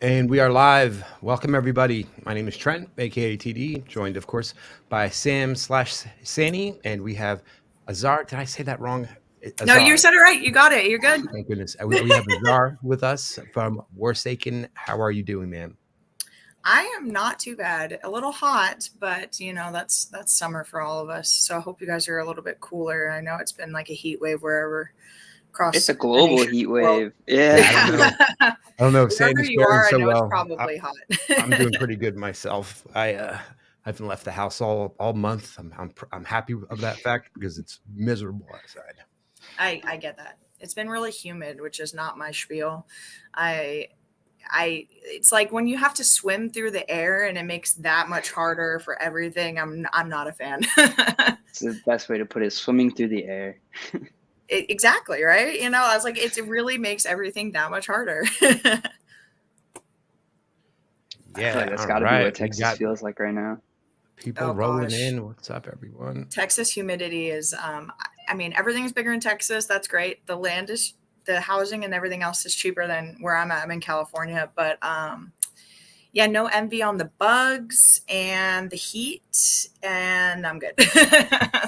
And we are live. Welcome, everybody. My name is Trent, aka TD, joined, of course, by Sam slash Sani, and we have Azar. Did I say that wrong? No, you Azar. said it right. You got it. You're good. Thank goodness. We have Azar with us from Warsaken. How are you doing, man? I am not too bad. A little hot, but that's summer for all of us. So I hope you guys are a little bit cooler. I know it's been like a heat wave wherever It's across a the global nation. heat Well, wave. Yeah. Yeah, I don't know. I don't know if wherever Sandy's you faring are, I so know it's well. probably hot. I'm doing pretty good myself. I haven't left the house all month. I'm happy of that fact because it's miserable outside. I get that. It's been really humid, which is not my spiel. I it's like when you have to swim through the air and it makes that much harder for everything. I'm not a fan. It's the best way to put it, swimming through the air. Exactly, right? I was like, it really makes everything that much harder. I feel like Yeah, that's all got to be what right. We Texas got feels like right now. people Oh rolling gosh. in. What's up, everyone? Texas humidity is I mean, everything's bigger in Texas. That's great. The housing and everything else is cheaper than where I'm at. I'm in California, but yeah, no envy on the bugs and the heat, and I'm good.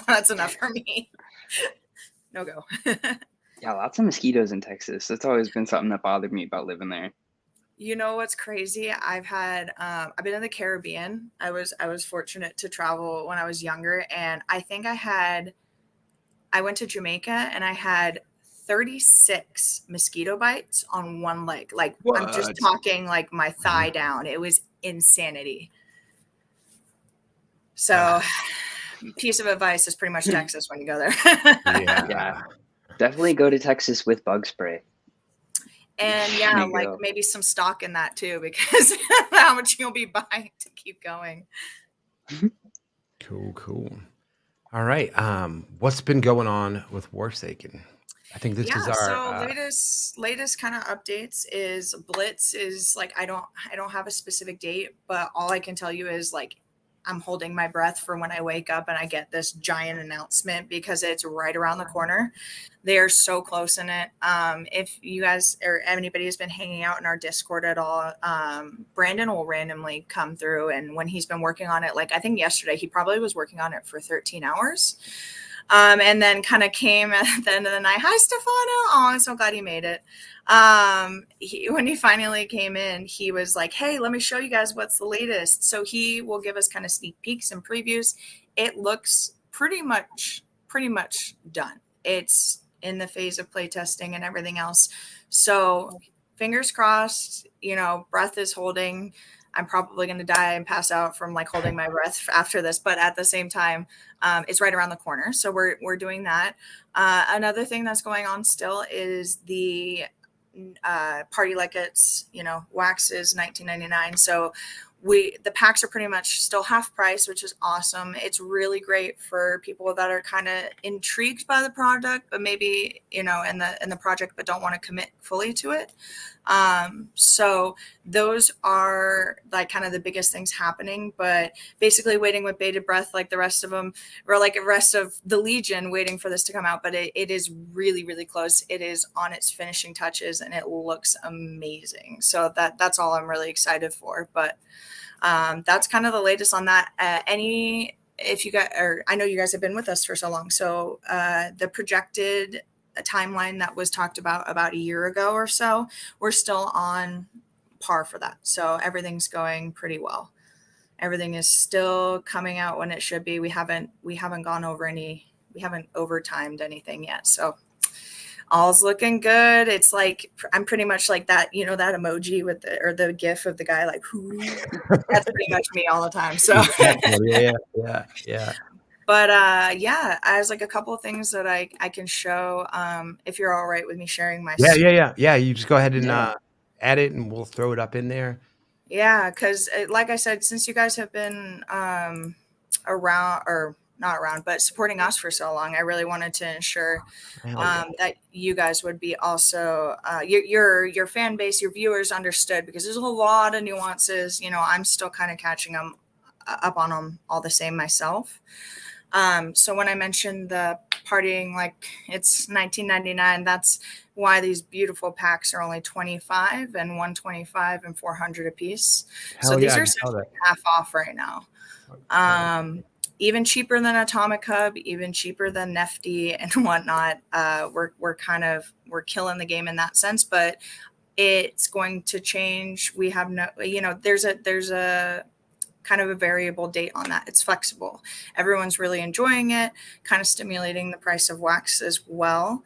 That's enough for me. No go. Yeah, lots of mosquitoes in Texas. That's always been something that bothered me about living there. You know what's crazy? I've been in the Caribbean. I was fortunate to travel when I was younger, and I went to Jamaica and I had 36 mosquito bites on one leg. Like I'm just What? talking like my thigh Mhm. down. It was insanity. So, Ah, piece of advice is pretty much Texas when you go there. Yeah, yeah. definitely go to Texas with bug spray. And There yeah, you like go. maybe some stock in that too, because how much you'll be buying to keep going. Cool, cool. All right. What's been going on with Warsaken? I think this is Yeah, our so latest kind of updates is Blitz is like I don't have a specific date, but all I can tell you is like I'm holding my breath for when I wake up and I get this giant announcement because it's right around the corner. They are so close in it. If you guys or anybody has been hanging out in our Discord at all, Brandon will randomly come through, and when he's been working on it, like I think yesterday, he probably was working on it for 13 hours. And then kind of came at the end of the night. Hi, Stefano. Oh, I'm so glad he made it. When he finally came in, he was like, "Hey, let me show you guys what's the latest." So he will give us kind of sneak peeks and previews. It looks pretty much done. It's in the phase of playtesting and everything else. So fingers crossed. Breath is holding. I'm probably going to die and pass out from like holding my breath after this, but at the same time, it's right around the corner. So we're doing that. Another thing that's going on still is the party like it's wax is 19.99. So the packs are pretty much still half price, which is awesome. It's really great for people that are kind of intrigued by the product, but maybe in the project, but don't want to commit fully to it. So those are like kind of the biggest things happening, but basically waiting with bated breath like the rest of them, or like the rest of the Legion, waiting for this to come out. But it is really, really close. It is on its finishing touches and it looks amazing. So that's all I'm really excited for. But that's kind of the latest on that. If you guys, or I know you guys have been with us for so long, so the projected timeline that was talked about a year ago or so, we're still on par for that. So everything's going pretty well. Everything is still coming out when it should be. We haven't overtimed anything yet. So all's looking good. It's like I'm pretty much like that, that emoji with the gif of the guy like who. That's pretty much me all the time. So yeah. but yeah, as like a couple of things that I can show, if you're all right with me sharing my Yeah. You just go ahead and Yeah. add it, and we'll throw it up in there. Yeah, because like I said, since you guys have been around, or not around, but supporting us for so long, I really wanted to ensure that you guys would be also your fan base, your viewers understood, because there's a lot of nuances. I'm still kind of catching them up on them all the same myself. So when I mentioned the partying like it's 1999. That's why these beautiful packs are only 25 and 125 and 400 a piece. So Hell these yeah, I are saw that. half off right now. Even cheaper than Atomic Hub, even cheaper than Nefty and whatnot. We're killing the game in that sense, but it's going to change. We have no, there's a kind of a variable date on that. It's flexible. Everyone's really enjoying it, kind of stimulating the price of wax as well,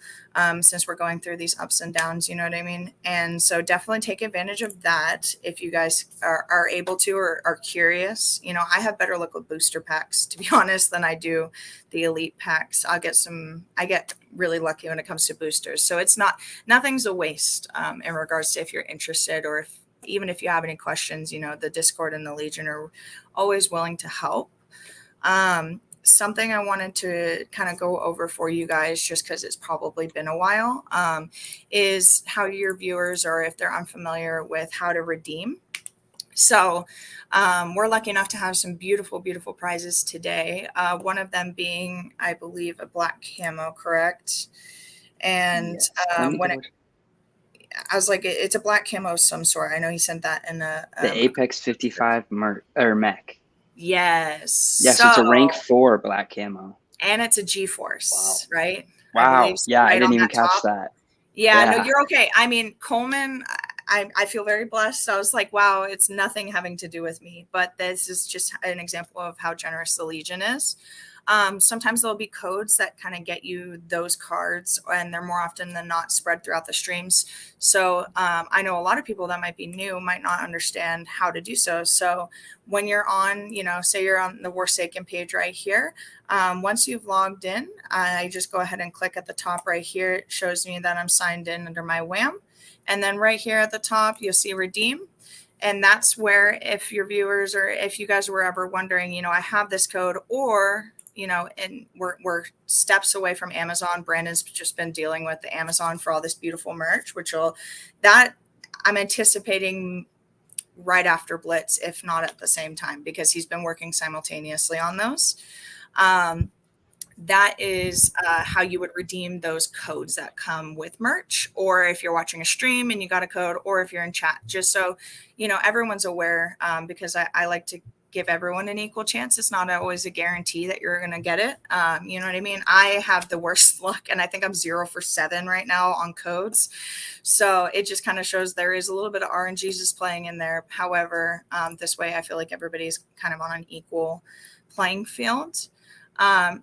since we're going through these ups and downs, you know what I mean? And so definitely take advantage of that if you guys are able to or are curious. I have better luck with booster packs, to be honest, than I do the elite packs. I get really lucky when it comes to boosters. So nothing's a waste in regards to if you're interested, or even if you have any questions, the Discord and the Legion are always willing to help. Something I wanted to kind of go over for you guys, just because it's probably been a while, is how your viewers, or if they're unfamiliar with how to redeem. So we're lucky enough to have some beautiful, beautiful prizes today. One of them being, I believe, a black camo, correct? And I was like, it's a black camo of some sort. I know he sent that in the Apex 55 mech. Yes. Yes, so it's a rank 4 black camo. And it's a G-Force, right? Wow. Yeah, right, I didn't even catch that. Yeah, no, you're okay. I mean, Coleman, I feel very blessed. I was like, wow, it's nothing having to do with me. But this is just an example of how generous the Legion is. Sometimes there'll be codes that kind of get you those cards, and they're more often than not spread throughout the streams. So I know a lot of people that might be new might not understand how to do so. So when you're on, say you're on the Warsaken page right here, once you've logged in, I just go ahead and click at the top right here. It shows me that I'm signed in under my WAM. And then right here at the top, you'll see redeem. And that's where, if your viewers, or if you guys were ever wondering, I have this code, or and we're steps away from Amazon. Brandon's just been dealing with the Amazon for all this beautiful merch, that I'm anticipating right after Blitz, if not at the same time, because he's been working simultaneously on those. That is how you would redeem those codes that come with merch, or if you're watching a stream and you got a code, or if you're in chat, just so everyone's aware, because I like to give everyone an equal chance. It's not always a guarantee that you're going to get it. You know what I mean? I have the worst luck, and I think I'm 0 for 7 right now on codes. So it just kind of shows there is a little bit of RNGs just playing in there. However, this way I feel like everybody's kind of on an equal playing field.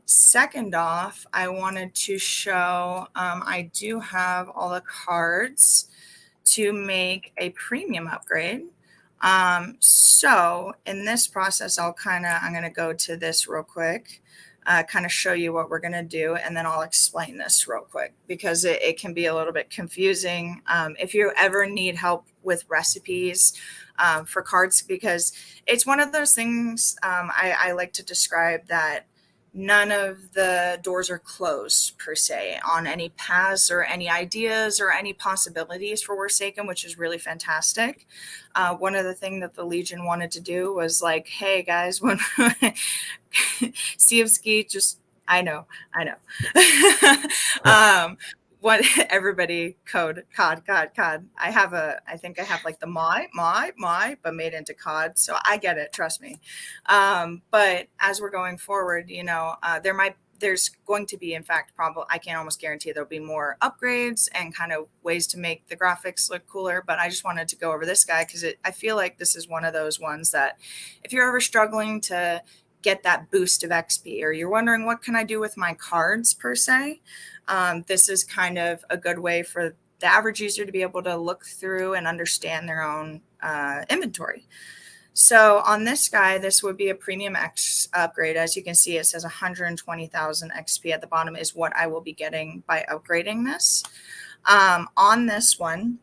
Second off, I wanted to show, I do have all the cards to make a premium upgrade. So in this process, I'm going to go to this real quick, kind of show you what we're going to do. And then I'll explain this real quick, because it can be a little bit confusing. If you ever need help with recipes, for cards, because it's one of those things, I like to describe that none of the doors are closed per se on any paths or any ideas or any possibilities for Warsaken, which is really fantastic. One of the things that the Legion wanted to do was like, hey guys, when Sea of Ski, just I know. What everybody cod. I think I have like the my, but made into cod. So I get it. Trust me. But as we're going forward, there's going to be, in fact, probably, I can almost guarantee there'll be more upgrades and kind of ways to make the graphics look cooler. But I just wanted to go over this guy, because I feel like this is one of those ones that if you're ever struggling to get that boost of XP, or you're wondering what can I do with my cards per se, this is kind of a good way for the average user to be able to look through and understand their own inventory. So on this guy, this would be a premium X upgrade. As you can see, it says 120,000 XP at the bottom is what I will be getting by upgrading this. On this one,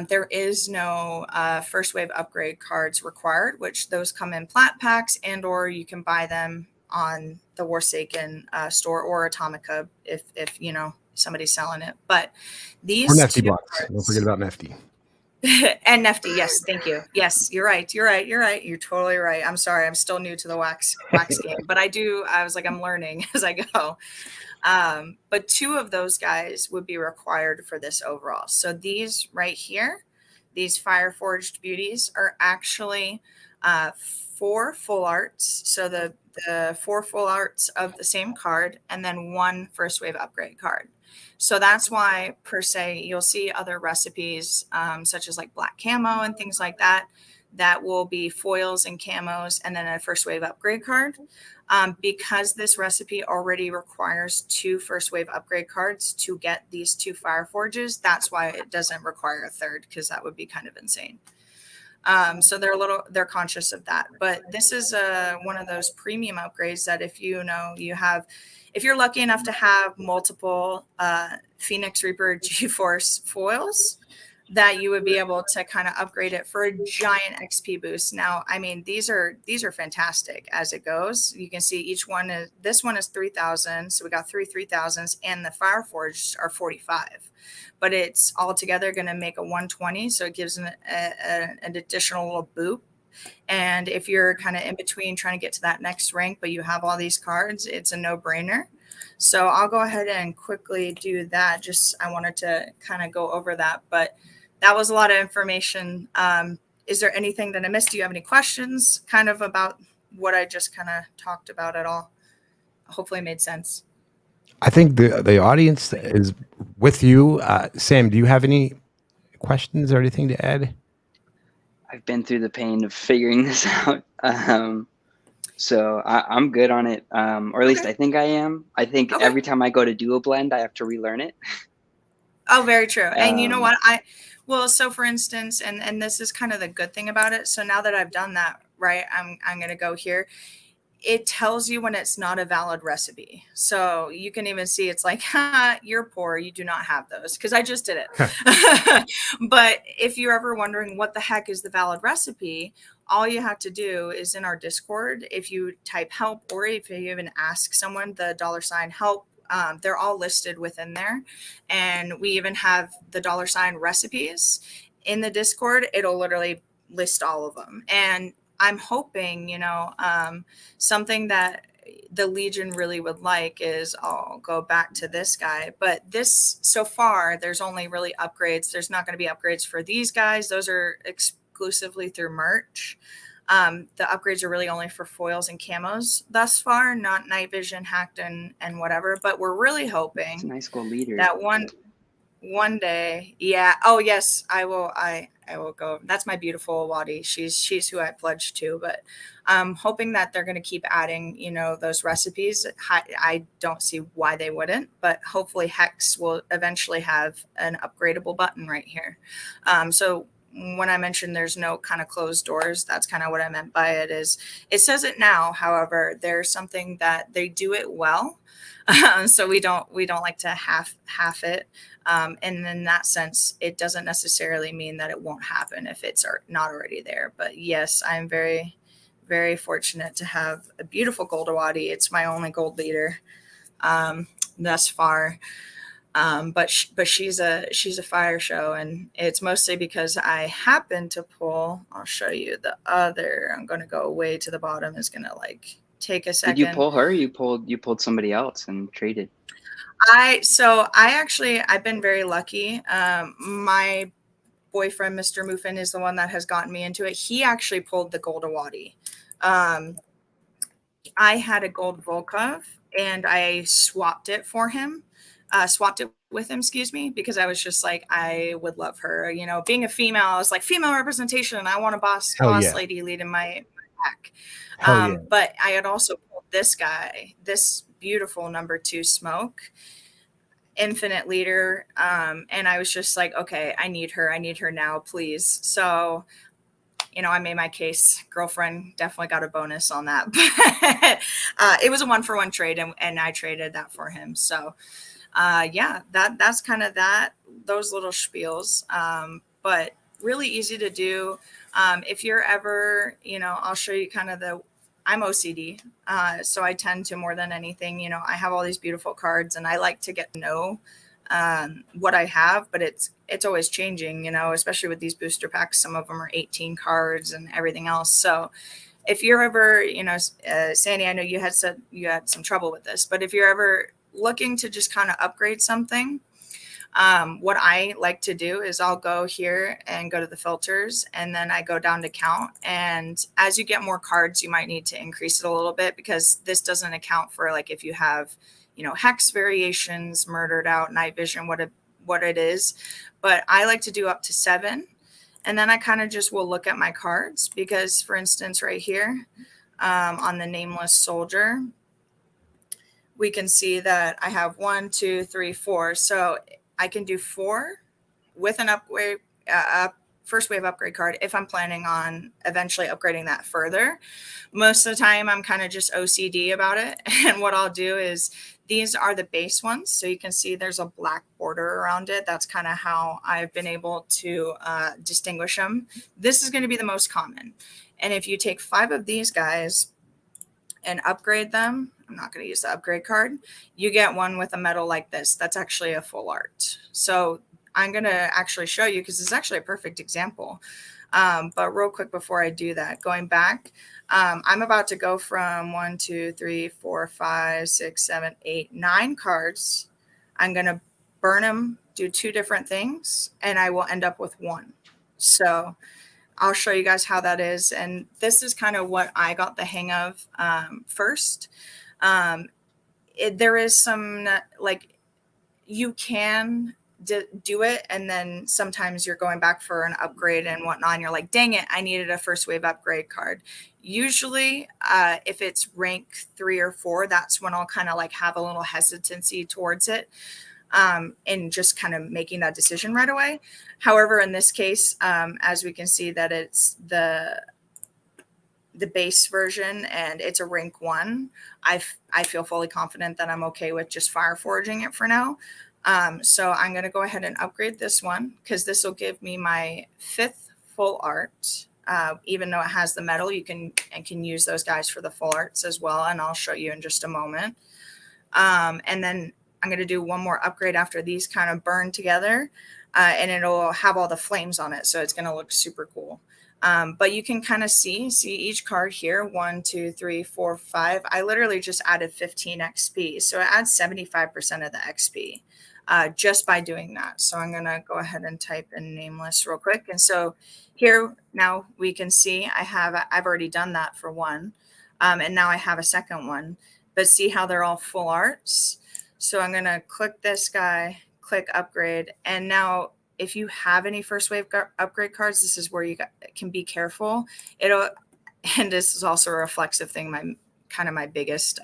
there is no first wave upgrade cards required, which those come in plat packs, and or you can buy them on the Warsaken store or Atomica if somebody's selling it. But these or Nefty two blocks. cards, Don't forget about Nefty. And Nifty, yes, thank you. Yes, you're right. You're right. You're right. You're totally right. I'm sorry. I'm still new to the wax game, but I was like, I'm learning as I go. But two of those guys would be required for this overall. So these right here, these Fire Forged Beauties are actually 4 full arts. So the 4 full arts of the same card, and then 1 first wave upgrade card. So that's why, per se, you'll see other recipes, such as like black camo and things like that, that will be foils and camos and then a first wave upgrade card. Because this recipe already requires 2 first wave upgrade cards to get these 2 Fire Forges, that's why it doesn't require a third, because that would be kind of insane. So they're conscious of that. But this is one of those premium upgrades that if you're lucky enough to have multiple Phoenix Reaper G-Force foils, that you would be able to kind of upgrade it for a giant XP boost. Now, I mean, these are fantastic as it goes. You can see this one is 3,000. So we got 3,000s, and the Fire Forged are 45. But it's all together going to make a 120. So it gives an additional little boop. And if you're kind of in between trying to get to that next rank, but you have all these cards, it's a no-brainer. So I'll go ahead and quickly do that. I wanted to kind of go over that, but that was a lot of information. Is there anything that I missed? Do you have any questions kind of about what I just kind of talked about at all? Hopefully it made sense. I think the audience is with you. Sam, do you have any questions or anything to add? I've been through the pain of figuring this out. So I'm good on it, or at least Okay. I think I am. I think Okay. every time I go to do a blend, I have to relearn it. Oh, very true. And you know what? So for instance, and this is kind of the good thing about it. So now that I've done that, right, I'm going to go here. It tells you when it's not a valid recipe. So you can even see it's like, you're poor. You do not have those, because I just did it. But if you're ever wondering what the heck is the valid recipe, all you have to do is in our Discord, if you type help, or if you even ask someone the $help, they're all listed within there. And we even have the $recipes in the Discord. It'll literally list all of them. And I'm hoping, something that the Legion really would like is, I'll go back to this guy, but this, so far, there's only really upgrades. There's not going to be upgrades for these guys. Those are exclusively through merch. The upgrades are really only for foils and camos thus far, not night vision, hacked, and whatever. But we're really hoping It's a nice gold leader. that one day, yeah. Oh yes, I will. I will go. That's my beautiful Wadi. She's who I pledged to. But I'm hoping that they're going to keep adding, those recipes. I don't see why they wouldn't. But hopefully Hex will eventually have an upgradable button right here. So when I mentioned there's no kind of closed doors, that's kind of what I meant by it. Is it says it now. However, there's something that they do it well. So we don't like to half it. And in that sense, it doesn't necessarily mean that it won't happen if it's not already there. But yes, I'm very, very fortunate to have a beautiful gold Awadi. It's my only gold leader thus far. But she's a fire show, and it's mostly because I happen to pull. I'll show you the other. I'm going to go way to the bottom. It's going to take a second. Did you pull her? Or you pulled somebody else and traded. I've been very lucky. My boyfriend, Mr. Muffin, is the one that has gotten me into it. He actually pulled the gold Awadi. I had a gold Volkov, and I swapped it with him, because I was just like, I would love her. Being a female, I was like, female representation, and I want a boss lady leading my pack. But I had also pulled this guy, this beautiful number 2 Smoke, infinite leader. And I was just like, okay, I need her now, please. So, I made my case. Girlfriend definitely got a bonus on that. But it was a 1-for-1 trade, and I traded that for him. So that's kind of those little spiels. But really easy to do. If you're ever, I'll show you kind of I'm OCD. So I tend to, more than anything, I have all these beautiful cards, and I like to get to know what I have, but it's always changing, you know, especially with these booster packs. Some of them are 18 cards and everything else. So if you're ever, you know, Sandy, I know you had said you had some trouble with this, but if you're ever looking to just kind of upgrade something, what I like to do is I'll go here and go to the filters, and then I go down to count. And as you get more cards, you might need to increase it a little bit, because this doesn't account for like if you have, you know, hex variations, murdered out, night vision, what it is. But I like to do up to 7. And then I kind of just will look at my cards, because for instance, right here on the nameless soldier, we can see that I have 1, 2, 3, 4. So I can do 4 with an upgrade, first wave upgrade card if I'm planning on eventually upgrading that further. Most of the time, I'm kind of just OCD about it. And what I'll do is, these are the base ones. So you can see there's a black border around it. That's kind of how I've been able to distinguish them. This is going to be the most common. And if you take 5 of these guys and upgrade them, I'm not going to use the upgrade card, you get one with a medal like this. That's actually a full art. So I'm going to actually show you, because it's actually a perfect example. But real quick before I do that, going back, I'm about to go from 1, 2, 3, 4, 5, 6, 7, 8, 9 cards. I'm going to burn them, do 2 different things, and I will end up with 1. So I'll show you guys how that is. And this is kind of what I got the hang of first. There is some, like, you can do it, and then sometimes you're going back for an upgrade and whatnot, and you're like, dang it, I needed a first wave upgrade card. Usually if it's rank 3 or 4, that's when I'll kind of like have a little hesitancy towards it, and just kind of making that decision right away. However, in this case, as we can see that it's the base version and it's a rank 1, I feel fully confident that I'm okay with just fire forging it for now. So I'm going to go ahead and upgrade this one, because this will give me my 5th full art. Even though it has the medal, you can use those guys for the full arts as well. And I'll show you in just a moment. And then I'm going to do one more upgrade after these kind of burn together, and it'll have all the flames on it. So it's going to look super cool. But you can kind of see each card here, 1, 2, 3, 4, 5. I literally just added 15 XP. So it adds 75% of the XP. Just by doing that. So I'm going to go ahead and type in nameless real quick. And so here now we can see I've already done that for 1. And now I have a second one, but see how they're all full arts. So I'm going to click this guy, click upgrade. And now if you have any first wave upgrade cards, this is where you can be careful. And this is also a reflexive thing. My biggest,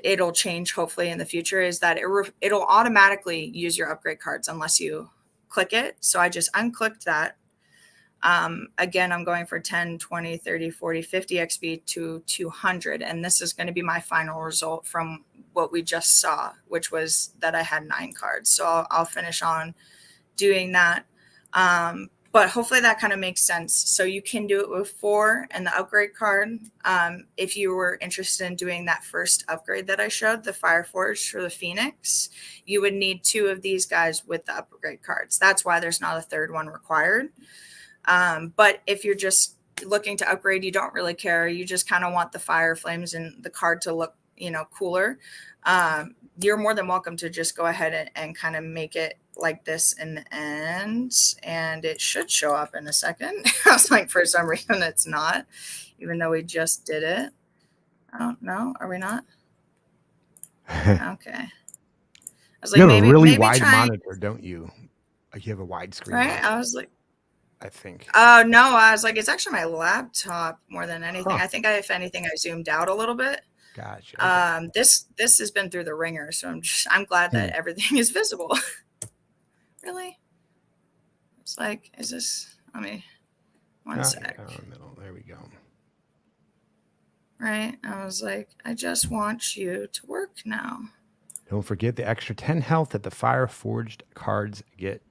it'll change hopefully in the future, is that it'll automatically use your upgrade cards unless you click it. So I just unclicked that. Again, I'm going for 10, 20, 30, 40, 50 XP to 200. And this is going to be my final result from what we just saw, which was that I had 9 cards. So I'll finish on doing that. But hopefully that kind of makes sense. So you can do it with 4 and the upgrade card. If you were interested in doing that first upgrade that I showed, the Fire Forge for the Phoenix, you would need 2 of these guys with the upgrade cards. That's why there's not a third one required. But if you're just looking to upgrade, you don't really care. You just kind of want the fire flames and the card to look, cooler. You're more than welcome to just go ahead and kind of make it like this in the end, and it should show up in a second. I was like, for some reason it's not, even though we just did it. I don't know. Are we not? Okay. I was like, You have a really maybe wide try, monitor, don't you? Like you have a wide screen. right? monitor, I was like, I think. oh no, I was like, it's actually my laptop more than anything. Huh. I think if anything, I zoomed out a little bit. Gotcha. Okay. This has been through the ringer, so I'm glad that everything is visible. Really? It's like, is this? Let me one sec. Middle. There we go. Right? I was like, I just want you to work now. Don't forget the extra 10 health that the Fire Forged cards get.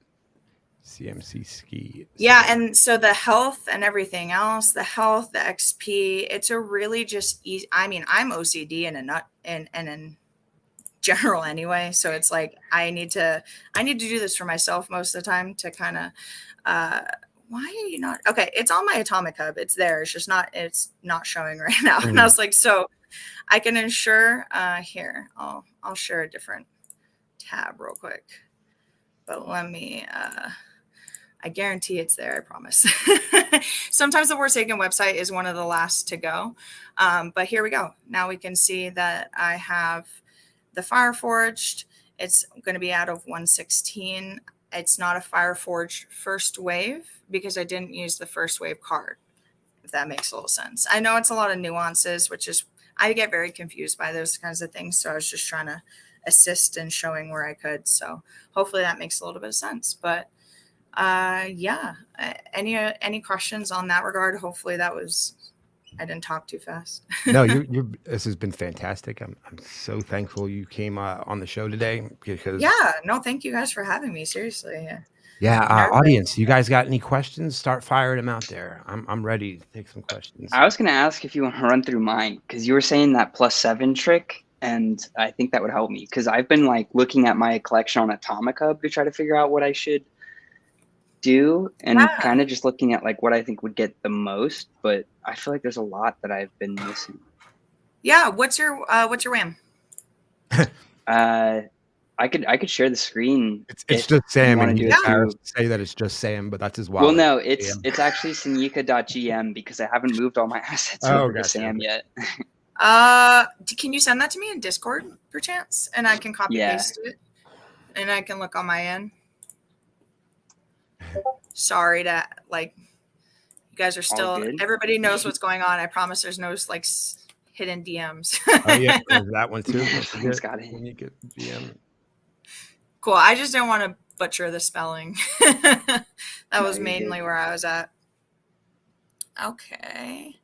CMC ski. Yeah, and so the health and everything else, the health, the XP, it's a really just easy. I mean, I'm OCD in a nut and general anyway. So it's like I need to do this for myself most of the time to kind of why are you not okay? It's on my Atomic Hub. It's there. It's not showing right now. And I was like, so I can ensure here. I'll share a different tab real quick. But let me I guarantee it's there, I promise. Sometimes the Warsaken website is one of the last to go. But here we go. Now we can see that I have the Fireforged. It's going to be out of 116. It's not a Fireforged first wave because I didn't use the first wave card, if that makes a little sense. I know it's a lot of nuances, which is, I get very confused by those kinds of things. So I was just trying to assist in showing where I could. So hopefully that makes a little bit of sense. But yeah, any questions on that regard? Hopefully that was, I didn't talk too fast. No, this has been fantastic. I'm so thankful you came on the show today because Yeah, no, thank you guys for having me. Seriously. yeah, Nervous. audience, you guys got any questions? Start firing them out there. I'm ready to take some questions. I was going to ask if you want to run through mine because you were saying that +7 trick, and I think that would help me because I've been like looking at my collection on Atomic Hub to try to figure out what I should do and kind of just looking at like what I think would get the most, but I feel like there's a lot that I've been missing. Yeah, what's your WAM? I could share the screen. It's just Sam, and you say that it's just Sam, but that's his wallet. Well, no, it's actually Sanika.gm because I haven't moved all my assets over to Sam yet. Can you send that to me in Discord perchance, and I can copy paste it, and I can look on my end. Sorry to like, you guys are still. Everybody knows what's going on. I promise. There's no like hidden DMs. Oh yeah, there's that one too. Got it. When you get DM. Cool. I just didn't want to butcher the spelling. That was mainly where I was at. Okay.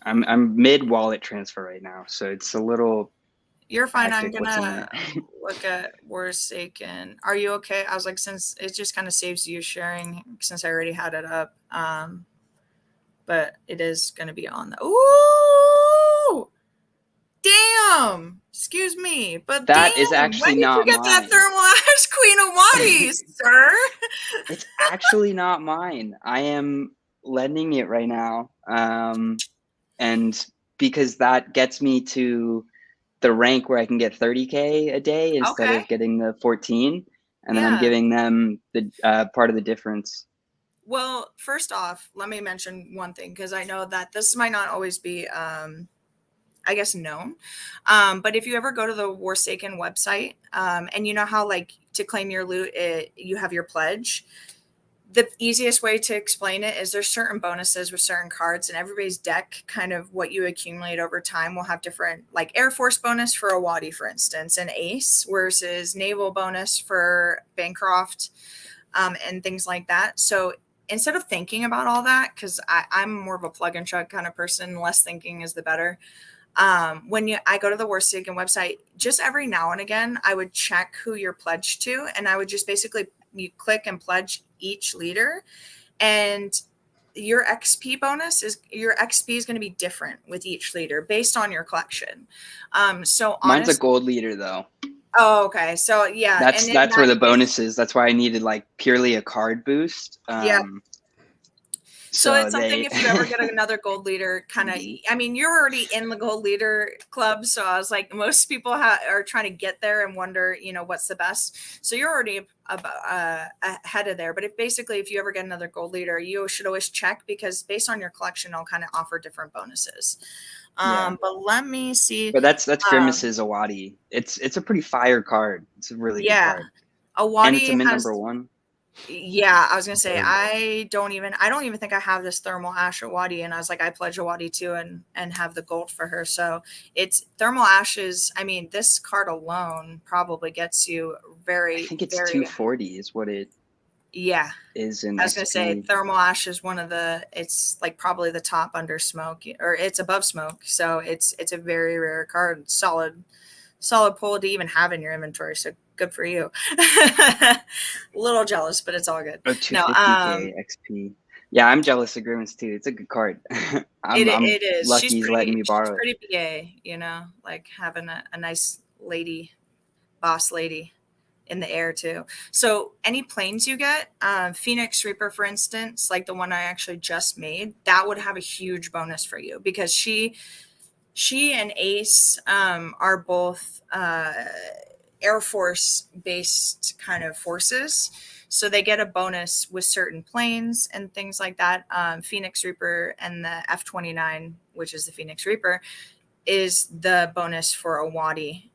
I'm mid wallet transfer right now, so it's a little. You're fine. I'm gonna look at Warsaken. Are you okay? I was like, since it just kind of saves you sharing, since I already had it up. But it is gonna be on the. Ooh, damn! Excuse me, but that is actually not mine. When did you get that thermal ash Queen of Waddies, sir? It's actually not mine. I am lending it right now, and because that gets me to the rank where I can get 30K a day instead of getting the 14, and then I'm giving them the part of the difference. Well, first off, let me mention one thing because I know that this might not always be, I guess, known. But if you ever go to the Warsaken website, and you know how like to claim your loot, you have your pledge. The easiest way to explain it is there's certain bonuses with certain cards, and everybody's deck, kind of what you accumulate over time, will have different, like Air Force bonus for a Waddy, for instance, an Ace versus Naval bonus for Bancroft, and things like that. So instead of thinking about all that, because I'm more of a plug and chug kind of person, less thinking is the better. When I go to the Warsaken website, just every now and again, I would check who you're pledged to, and I would just basically you click and pledge each leader, and your XP is going to be different with each leader based on your collection. So mine's a gold leader though. Oh, okay. So yeah, that's where the bonus is. That's why I needed like purely a card boost. Yeah. So it's something if you ever get another gold leader, kind of, I mean, you're already in the gold leader club. So I was like, most people are trying to get there and wonder, what's the best. So you're already ahead of there. But if you ever get another gold leader, you should always check because based on your collection, I'll kind of offer different bonuses. But let me see. But that's Grimace's Awadi. It's a pretty fire card. It's a really good card. Awadi, and it's a mint #1. Yeah, I was gonna say I don't even think I have this thermal ash Awadi, and I was like, I pledge Awadi too, and have the gold for her. So it's thermal ashes. I mean, this card alone probably gets you I think it's 240 is what it. Yeah, is in. I was gonna say thermal ash is one of it's like probably the top under smoke, or it's above smoke. So it's a very rare card. Solid pull to even have in your inventory. So good for you. A little jealous, but it's all good. Oh, 250K XP. Yeah, I'm jealous of Grimace too. It's a good card. I'm It is. lucky he's letting me She's borrow it. pretty BA, you know, like having a nice lady, boss lady in the air too. So any planes you get, Phoenix Reaper, for instance, like the one I actually just made, that would have a huge bonus for you because she and Ace are both Air Force based kind of forces. So they get a bonus with certain planes and things like that. Phoenix Reaper and the F-29, which is the Phoenix Reaper, is the bonus for a Wadi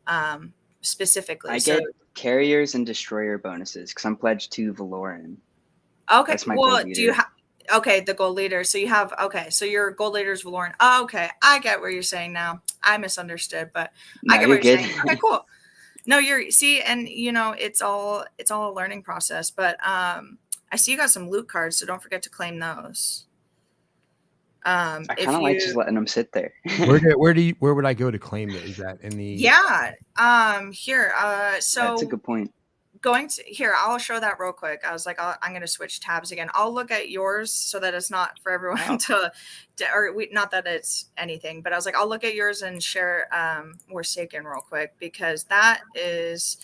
specifically. I get carriers and destroyer bonuses because I'm pledged to Valoran. Okay. That's my Well, gold do you leader. have? Okay, the gold leader. So you have, okay, so your gold leader is Valoran. Oh, okay, I get what you're saying now. I misunderstood, but I No, get you're what you're good. saying. Okay, cool. No, you're see, and you know, it's all a learning process. But I see you got some loot cards, so don't forget to claim those. I kind If of like just you, letting them sit there. Where would I go to claim that? Is that in the? yeah, here, That's a so good point. going to here, I'll show that real quick. I was like, I'm going to switch tabs again. I'll look at yours so that it's not for everyone Oh. not that it's anything, but I was like, I'll look at yours and share Warsaken real quick because that is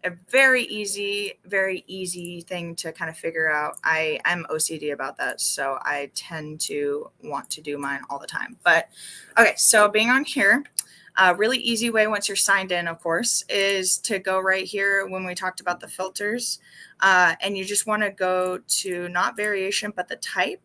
a very easy thing to kind of figure out. I'm OCD about that, so I tend to want to do mine all the time. But okay, so being on here, a really easy way once you're signed in, of course, is to go right here when we talked about the filters. And you just want to go to not variation, but the type.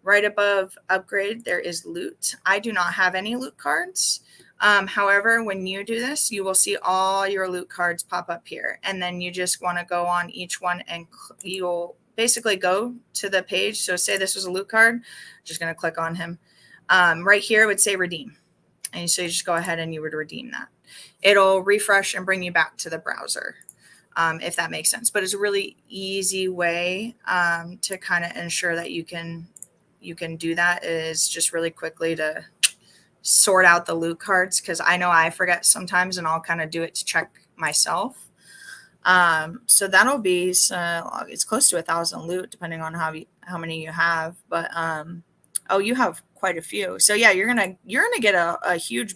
Right above upgrade, there is loot. I do not have any loot cards. However, when you do this, you will see all your loot cards pop up here. And then you just want to go on each one and you'll basically go to the page. So say this was a loot card, just going to click on him. Right here, it would say redeem. And so you just go ahead and you would redeem that. It'll refresh and bring you back to the browser, if that makes sense. But it's a really easy way to kind of ensure that you can do that is just really quickly to sort out the loot cards because I know I forget sometimes and I'll kind of do it to check myself. So that'll be it's close to 1,000 loot depending on how many you have. But oh, you have quite a few. So yeah, you're gonna get a huge.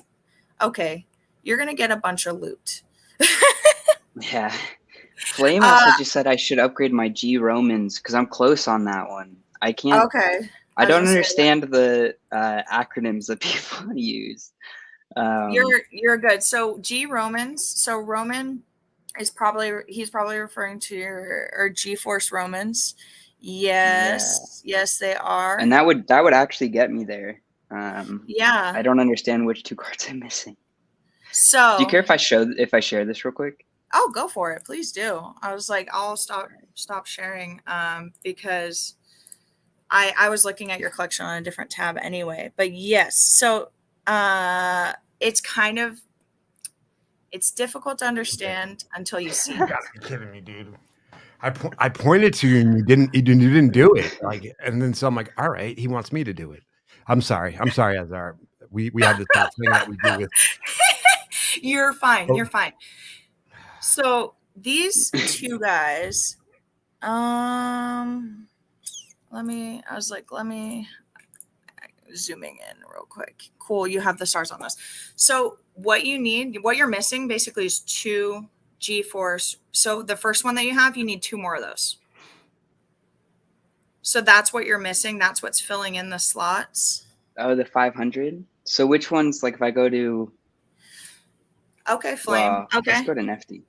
Okay, you're gonna get a bunch of loot. Yeah. Flame also just said I should upgrade my G Romans because I'm close on that one. I can't. Okay. I don't understand the acronyms that people use. You're good. So G Romans. So Roman is he's probably referring to your G-Force Romans. Yes, Yeah. yes, they are. And that would actually get me there. Yeah. I don't understand which two cards I'm missing. So do you care if I share this real quick? Oh, go for it. Please do. I was like, I'll stop sharing because I was looking at your collection on a different tab anyway. But yes, so it's difficult to understand until you see. You gotta be kidding me, dude. I pointed to you and you didn't do it. Like, and then so I'm like, all right, he wants me to do it. I'm sorry, Azar. We have this thing that we do with. You're fine. You're fine. So these two guys, let me zooming in real quick. Cool. You have the stars on this. So what you're missing basically is 2 G-Force. So the first one that you have, you need 2 more of those. So that's what you're missing. That's what's filling in the slots. Oh, the 500. So which ones, like if I go to. Okay, Flame. Okay. Let's go to Nifty.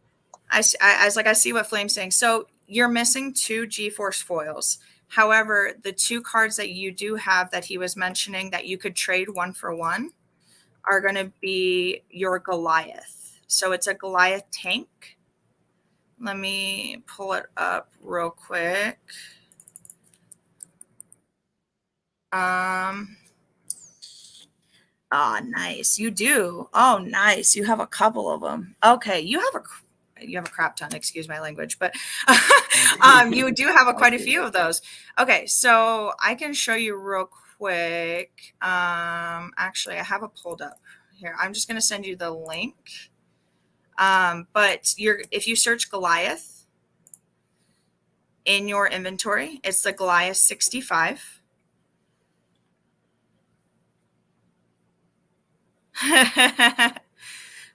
I see what Flame's saying. So you're missing 2 G-Force foils. However, the 2 cards that you do have that he was mentioning that you could trade 1 for 1 are going to be your Goliath. So it's a Goliath tank. Let me pull it up real quick. Oh, nice. You do. Oh, nice. You have a couple of them. Okay, you have a crap ton, excuse my language, but you do have quite a few of those. Okay, so I can show you real quick. Actually, I have it pulled up here. I'm just going to send you the link. But if you search Goliath in your inventory, it's the Goliath 65.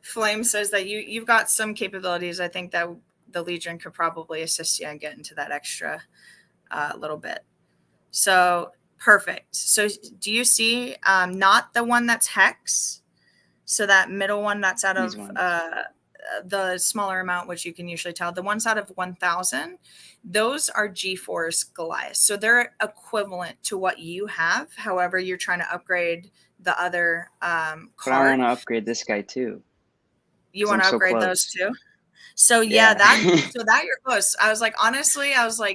Flame says that you've got some capabilities. I think that the Legion could probably assist you in getting to that extra little bit. So perfect. So do you see not the one that's hex? So that middle one that's out of the smaller amount, which you can usually tell, the ones out of 1,000, those are G-Force Goliath. So they're equivalent to what you have. However, you're trying to upgrade the other card. But I want to upgrade this guy too. You want to upgrade those too? So yeah, that you're close. I was like, honestly,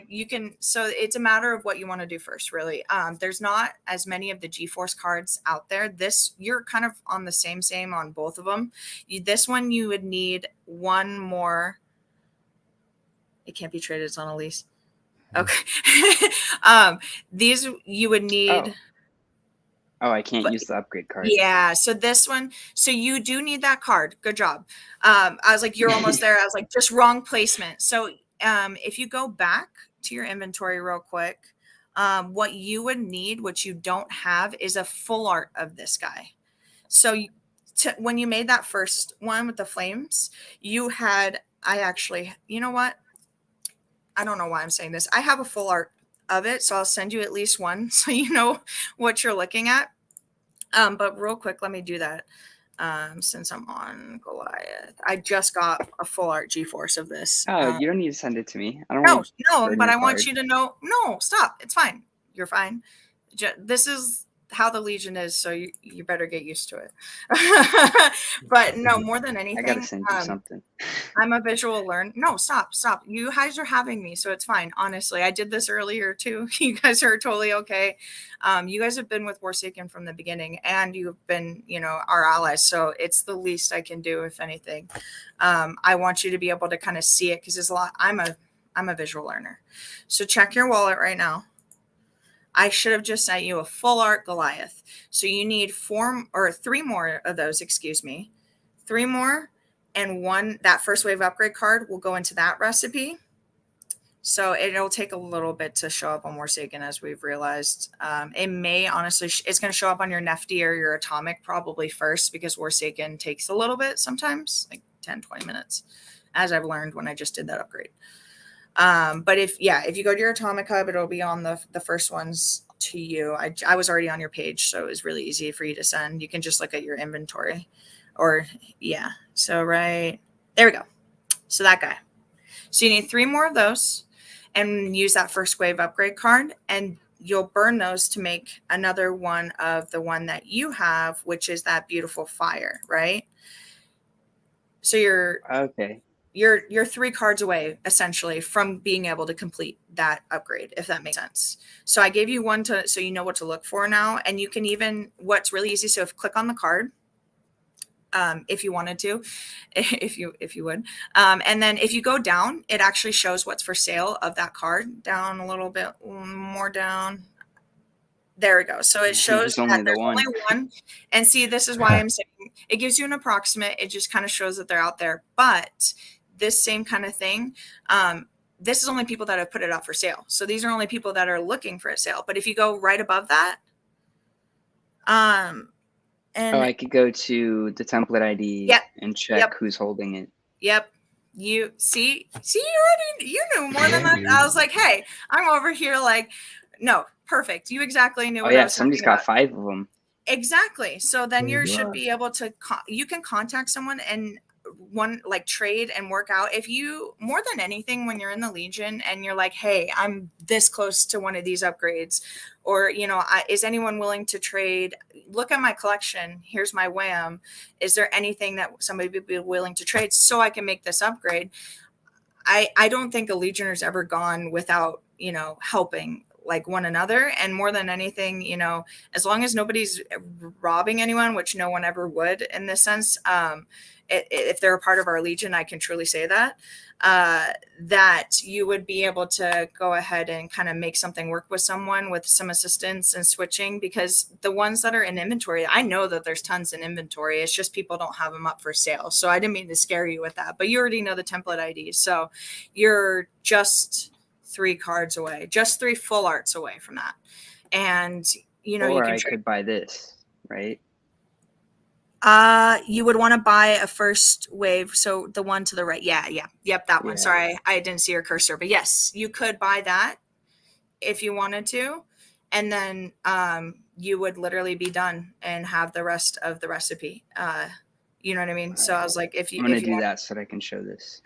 you can, so it's a matter of what you want to do first, really. There's not as many of the G-Force cards out there. You're kind of on the same on both of them. This one, you would need one more. It can't be traded. It's on a lease. Okay. These you would need. Oh, I can't use the upgrade card. Yeah. So this one, so you do need that card. Good job. I was like, you're almost there. I was like, just wrong placement. So if you go back to your inventory real quick, what you would need, which you don't have, is a full art of this guy. So when you made that first one with the flames, you know what? I don't know why I'm saying this. I have a full art of it. So I'll send you at least one so you know what you're looking at. But real quick, let me do that. Since I'm on Goliath, I just got a full art G-Force of this. Oh, you don't need to send it to me. I don't. No, but I want you to know. No, stop. It's fine. You're fine. This is how the Legion is, so you better get used to it. But no, more than anything, I gotta send you something. I'm a visual learner. No, stop. You guys are having me, so it's fine. Honestly, I did this earlier too. You guys are totally okay. You guys have been with Warsaken from the beginning, and you've been, our allies. So it's the least I can do, if anything. I want you to be able to kind of see it because there's a lot. I'm a visual learner. So check your wallet right now. I should have just sent you a full art Goliath. So you need 3 more of those, 3 more, and that first wave upgrade card will go into that recipe. So it'll take a little bit to show up on Warsaken, as we've realized. It may, honestly, it's going to show up on your Nefty or your Atomic probably first, because Warsaken takes a little bit sometimes, like 10, 20 minutes, as I've learned when I just did that upgrade. But if you go to your Atomic Hub, it'll be on the first ones to you. I was already on your page, so it was really easy for you to send. You can just look at your inventory so right there we go. So that guy. So you need 3 more of those and use that first wave upgrade card, and you'll burn those to make another one of the one that you have, which is that beautiful fire, right? So you're 3 cards away essentially from being able to complete that upgrade, if that makes sense. So I gave you one so you know what to look for now. And you can even, what's really easy. So click on the card, if you wanted to, if you would. And then if you go down, it actually shows what's for sale of that card. Down a little bit more down. There we go. So it shows that there's only one. And see, this is why I'm saying it gives you an approximate. It just kind of shows that they're out there. But this same kind of thing, this is only people that have put it up for sale. So these are only people that are looking for a sale. But if you go right above that, I could go to the template ID and check who's holding it. Yep. You see, you knew more than that. I was like, hey, I'm over here like, no, perfect. You exactly knew what I was somebody's got 5 of them. Exactly. So then you should be able to, you can contact someone and trade and work out. If you, more than anything, when you're in the Legion and you're like, hey, I'm this close to one of these upgrades, or, is anyone willing to trade? Look at my collection. Here's my WAM. Is there anything that somebody would be willing to trade so I can make this upgrade? I don't think a Legioner's ever gone without, helping like one another. And more than anything, as long as nobody's robbing anyone, which no one ever would in this sense, if they're a part of our Legion, I can truly say that, that you would be able to go ahead and kind of make something work with someone with some assistance and switching, because the ones that are in inventory, I know that there's tons in inventory. It's just people don't have them up for sale. So I didn't mean to scare you with that, but you already know the template IDs. So you're just 3 cards away, just 3 full arts away from that. And, or I could buy this, right? You would want to buy a first wave. So the one to the right. Yeah. Yep. That one. Yeah. Sorry. I didn't see your cursor, but yes, you could buy that if you wanted to. And then you would literally be done and have the rest of the recipe. You know what I mean? So I was like, if you, I'm gonna if you do want, that so that I can show this.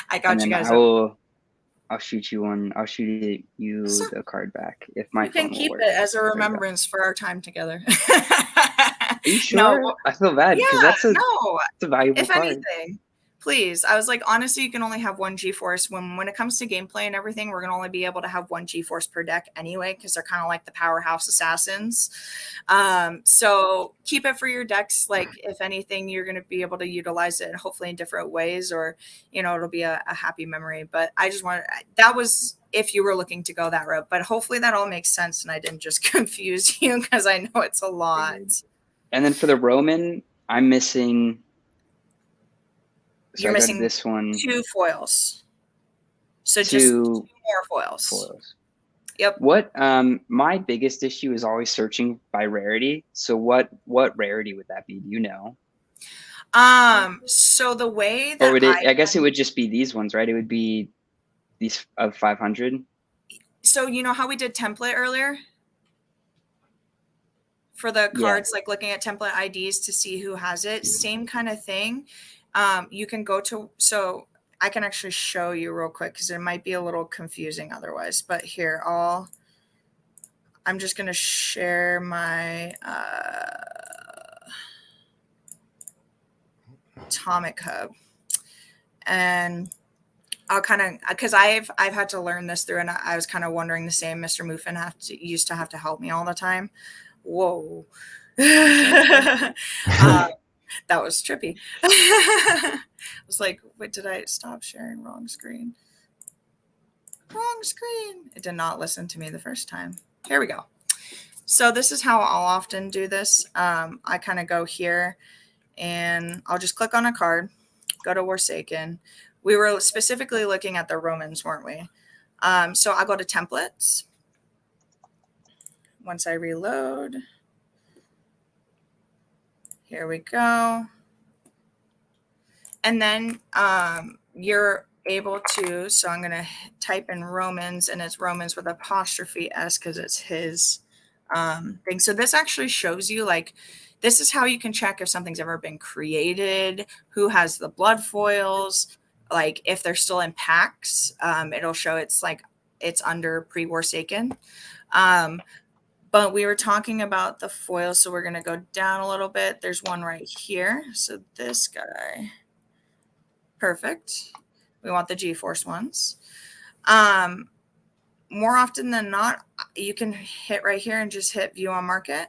I got And you then guys. I'll shoot you one. I'll shoot you So the card back if my you can phone will keep work. it as a There we go. remembrance for our time together. Are you No, sure? I feel bad yeah, because that's no. a valuable If card. anything, please. I was like, honestly, you can only have one G-Force. When it comes to gameplay and everything, we're gonna only be able to have one G-Force per deck anyway, because they're kind of like the powerhouse assassins. So keep it for your decks. Like, if anything, you're gonna be able to utilize it hopefully in different ways, or it'll be a happy memory. But I just wanted that was if you were looking to go that route. But hopefully that all makes sense and I didn't just confuse you, because I know it's a lot. And then for the Roman, I'm missing. So You're I go to missing this one. 2 foils. So just 2 Two more foils. foils. Yep. What my biggest issue is always searching by rarity. So what rarity would that be? Do you know? So the way Or that would it? I guess it would just be these ones, right? It would be these of 500. so you know how we did template earlier? For the Yeah. cards, like looking at template IDs to see who has it, same kind of thing. You can go to, so I can actually show you real quick because it might be a little confusing otherwise. But here, I'm just going to share my Atomic Hub, and I'll kind of, because I've had to learn this through, and I was kind of wondering the same. Mr. Muffin used to have to help me all the time. Whoa. That was trippy. I was like, wait, did I stop sharing? Wrong screen. Wrong screen. It did not listen to me the first time. Here we go. So this is how I'll often do this. I kind of go here and I'll just click on a card, go to Warsaken. We were specifically looking at the Romans, weren't we? So I'll go to templates. Once I reload, here we go. And then you're able to, so I'm going to type in Romans, and it's Romans with apostrophe S because it's his thing. So this actually shows you, like, this is how you can check if something's ever been created, who has the blood foils, like if they're still in packs. It'll show it's under pre-Warsaken. But we were talking about the foils, so we're going to go down a little bit. There's one right here. So this guy. Perfect. We want the G-Force ones. More often than not, you can hit right here and just hit view on market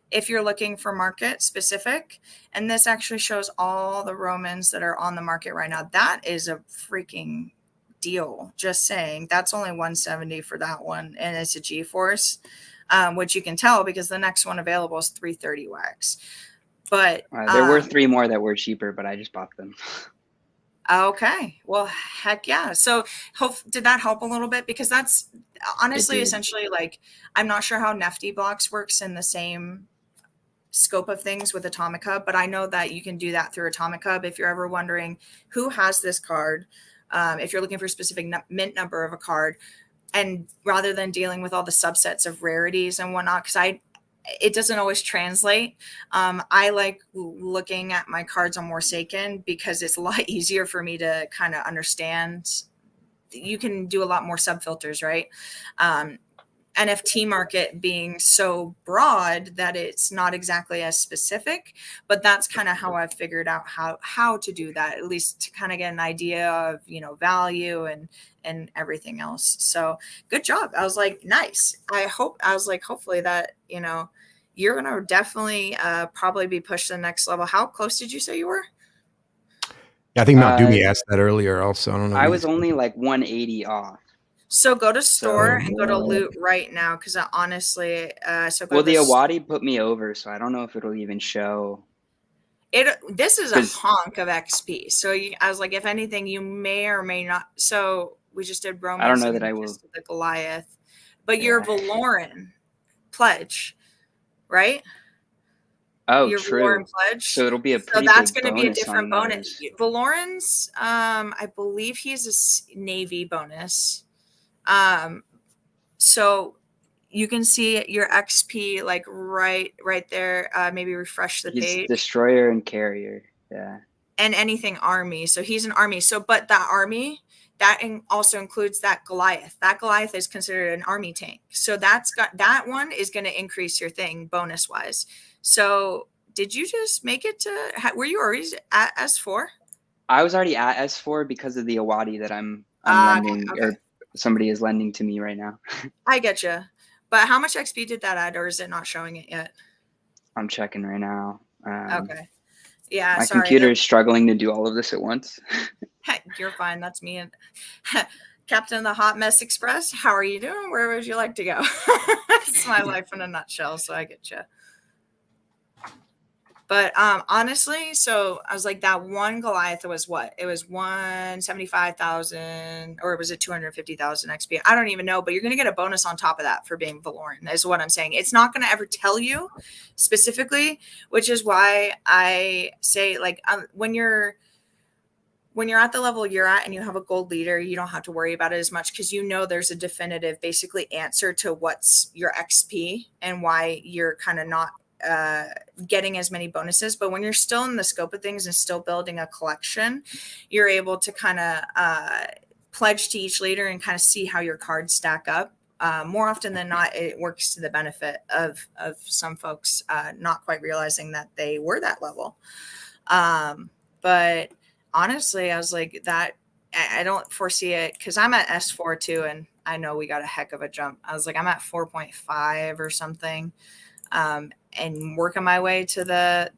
if you're looking for market specific. And this actually shows all the Romans that are on the market right now. That is a freaking deal. Just saying. That's only $170 for that one. And it's a G-Force, which you can tell because the next one available is $330 wax. But there were 3 more that were cheaper, but I just bought them. Okay. Well, heck yeah. So did that help a little bit? Because that's honestly essentially, like, I'm not sure how Nifty Blocks works in the same scope of things with Atomic Hub, but I know that you can do that through Atomic Hub. If you're ever wondering who has this card, if you're looking for a specific mint number of a card, and rather than dealing with all the subsets of rarities and whatnot, because it doesn't always translate. I like looking at my cards on Warsaken because it's a lot easier for me to kind of understand. You can do a lot more sub filters, right? NFT market being so broad that it's not exactly as specific, but that's kind of how I've figured out how to do that, at least to kind of get an idea of, value and everything else. So good job. I was like, nice. Hopefully that, you're going to definitely probably be pushed to the next level. How close did you say you were? Yeah, I think Mount Doomy asked that earlier also. I don't know. I was only like 180 off. So go to store and go to loot right now, because honestly, well, the Awadi put me over, so I don't know if it'll even show. This is a honk of XP. So I was like, if anything, you may or may not. So we just did Romans. I don't know that I will. The Goliath, but you're Valoran pledge, right? Oh, your Valoran true. pledge. So it'll be a So pretty that's big going to be a bonus different on bonus. those. Valoran's, I believe he's a Navy bonus. So you can see your XP like right there. Maybe refresh the He's page. destroyer and carrier. Yeah. And anything army. So he's an army. So, but that army, that also includes that Goliath. That Goliath is considered an army tank. So that one is going to increase your thing bonus wise. So did you just make it to, were you already at S4? I was already at S4 because of the Awadi that I'm lending, Okay. or somebody is lending to me right now. I get you. But how much XP did that add, or is it not showing it yet? I'm checking right now. Okay. Yeah, my sorry. computer is struggling to do all of this at once. You're fine. That's me. And Captain of the Hot Mess Express, how are you doing? Where would you like to go? It's my life in a nutshell, so I get you. But honestly, so I was like, that one Goliath was what? It was 175,000, or was it 250,000 XP? I don't even know, but you're going to get a bonus on top of that for being Valoran, is what I'm saying. It's not going to ever tell you specifically, which is why I say, like, when you're at the level you're at and you have a gold leader, you don't have to worry about it as much, because you know there's a definitive basically answer to what's your XP and why you're kind of not getting as many bonuses. But when you're still in the scope of things and still building a collection, you're able to kind of pledge to each leader and kind of see how your cards stack up. More often than not, it works to the benefit of some folks not quite realizing that they were that level. But honestly, I was like, that I don't foresee it, because I'm at S4 too, and I know we got a heck of a jump. I was like, I'm at 4.5 or something, and working my way to the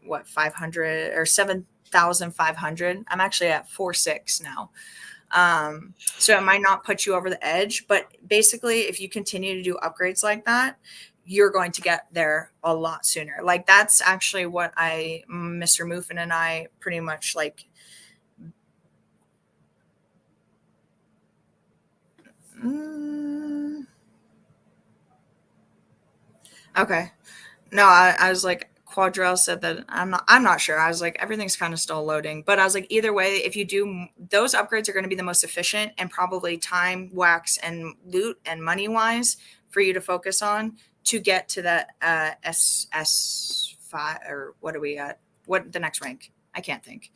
what, 500 or 7,500. I'm actually at 4.6 now. So it might not put you over the edge, but basically, if you continue to do upgrades like that, you're going to get there a lot sooner. Like, that's actually what Mr. Muffin and I pretty much like. Okay. No, I was like, Quadrell said that I'm not sure. I was like, everything's kind of still loading, but I was like, either way, if you do, those upgrades are going to be the most efficient and probably time, wax, and loot and money wise for you to focus on to get to that S5, or what are we at? What the next rank? I can't think.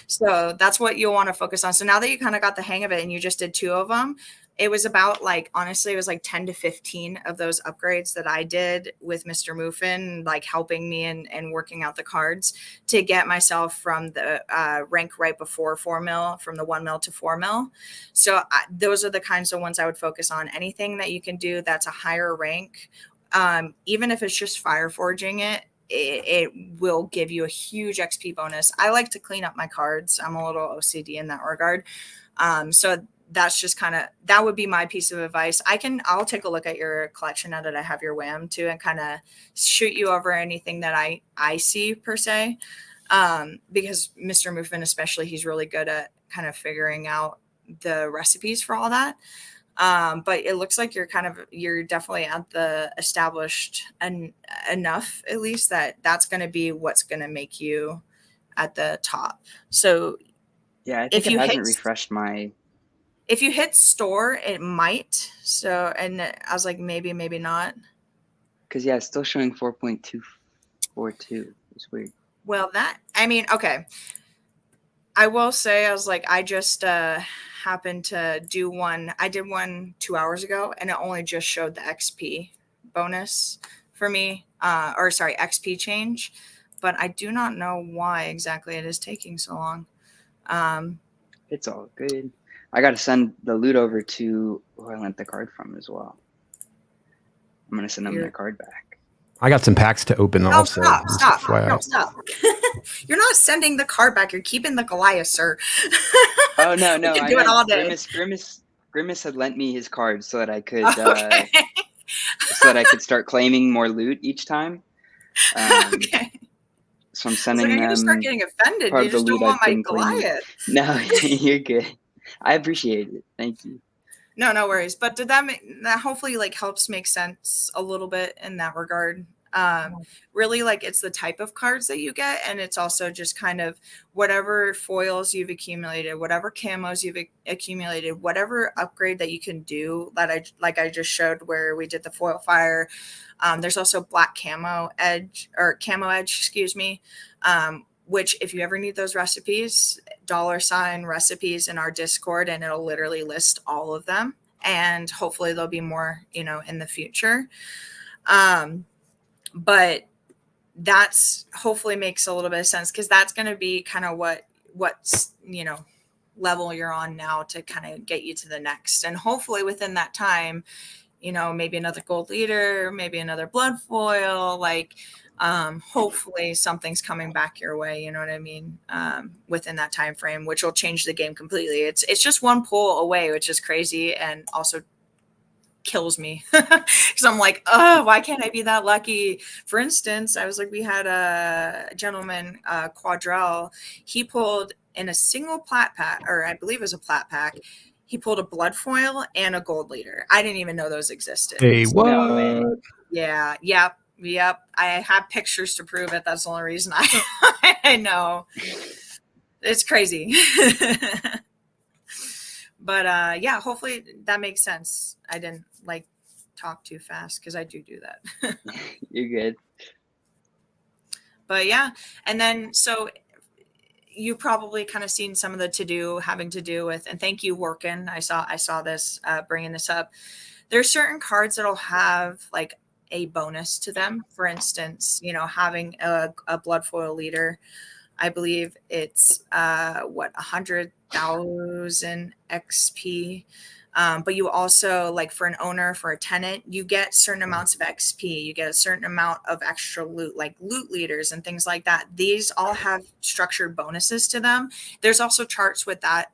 So that's what you'll want to focus on. So now that you kind of got the hang of it and you just did 2 of them, it was about, like, honestly, it was like 10 to 15 of those upgrades that I did with Mr. Muffin, like helping me and working out the cards to get myself from the rank right before 4 mil, from the 1 mil to 4 mil. So those are the kinds of ones I would focus on. Anything that you can do that's a higher rank, even if it's just fire forging it will give you a huge XP bonus. I like to clean up my cards. I'm a little OCD in that regard. So that's just kind of, that would be my piece of advice. I'll take a look at your collection now that I have your WAM too, and kind of shoot you over anything that I see per se. Because Mr. Muffin, especially, he's really good at kind of figuring out the recipes for all that. But it looks like you're definitely at the established enough, at least, that's going to be what's going to make you at the top. So yeah, I think it hasn't refreshed my. If you hit store, it might. So, and I was like, maybe not. Because yeah, it's still showing 4.242. It's weird. Well, okay. I will say, I was like, I just happened to do one. I did one 2 hours ago, and it only just showed the XP bonus for me, XP change. But I do not know why exactly it is taking so long. It's all good. I got to send the loot over to who I lent the card from as well. I'm going to send them their card back. I got some packs to open also. Stop. No, stop. You're not sending the card back. You're keeping the Goliath, sir. Oh, no. We can do it all day. Grimace had lent me his card so that I could start claiming more loot each time. Okay. So I'm sending them. I'm going to start getting offended. You just don't want my Goliath. No, you're good. I appreciate it. Thank you. No worries. But did that hopefully like helps make sense a little bit in that regard? Really, like it's the type of cards that you get, and it's also just kind of whatever foils you've accumulated, whatever camos you've accumulated, whatever upgrade that you can do. That I just showed where we did the foil fire. There's also black camo edge, excuse me. Which if you ever need those recipes, $ recipes in our Discord, and it'll literally list all of them. And hopefully there'll be more, in the future. But that's hopefully makes a little bit of sense, because that's going to be kind of what's level you're on now to kind of get you to the next. And hopefully within that time, maybe another gold leader, maybe another blood foil, like hopefully something's coming back your way, you know what I mean, within that time frame, which will change the game completely. It's just one pull away, which is crazy, and also kills me because I'm like, oh, why can't I be that lucky? For instance, I was like, we had a gentleman, Quadrell. He pulled in a single plat pack, or I believe it was a plat pack. He pulled a blood foil and a gold leader. I didn't even know those existed. Hey, what? No way. Yeah. Yep. I have pictures to prove it. That's the only reason I know. It's crazy. But yeah, hopefully that makes sense. I didn't like talk too fast, because I do that. You're good. But yeah, and then so you probably kind of seen some of the having to do with, and thank you, Warsaken. I saw this, bringing this up. There's certain cards that'll have like a bonus to them. For instance, having a blood foil leader. I believe it's 100,000 XP. But you also, like for an owner, for a tenant, you get certain amounts of XP. You get a certain amount of extra loot, like loot leaders and things like that. These all have structured bonuses to them. There's also charts with that,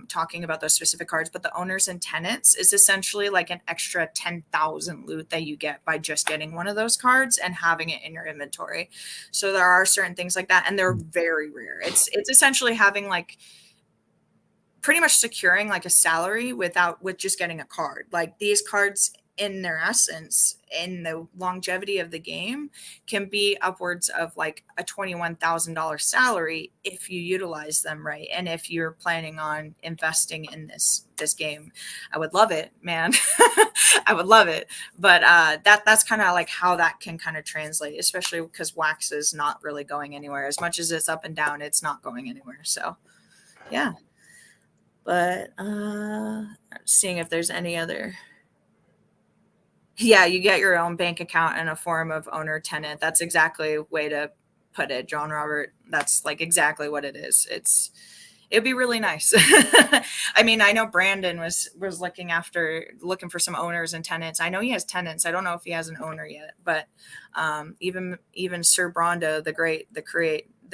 talking about those specific cards. But the owners and tenants is essentially like an extra 10,000 loot that you get by just getting one of those cards and having it in your inventory. So there are certain things like that, and they're very rare. It's essentially having like pretty much securing like a salary with just getting a card. Like these cards, in their essence, in the longevity of the game, can be upwards of like a $21,000 salary if you utilize them right, and if you're planning on investing in this game. I would love it, man. I would love it. But that's kind of like how that can kind of translate, especially because wax is not really going anywhere. As much as it's up and down, it's not going anywhere. So yeah. But seeing if there's any other. Yeah, you get your own bank account in a form of owner tenant. That's exactly a way to put it, John Robert. That's like exactly what it is. It'd be really nice. I mean, I know Brandon was looking for some owners and tenants. I know he has tenants. I don't know if he has an owner yet, but even Sir Brondo, the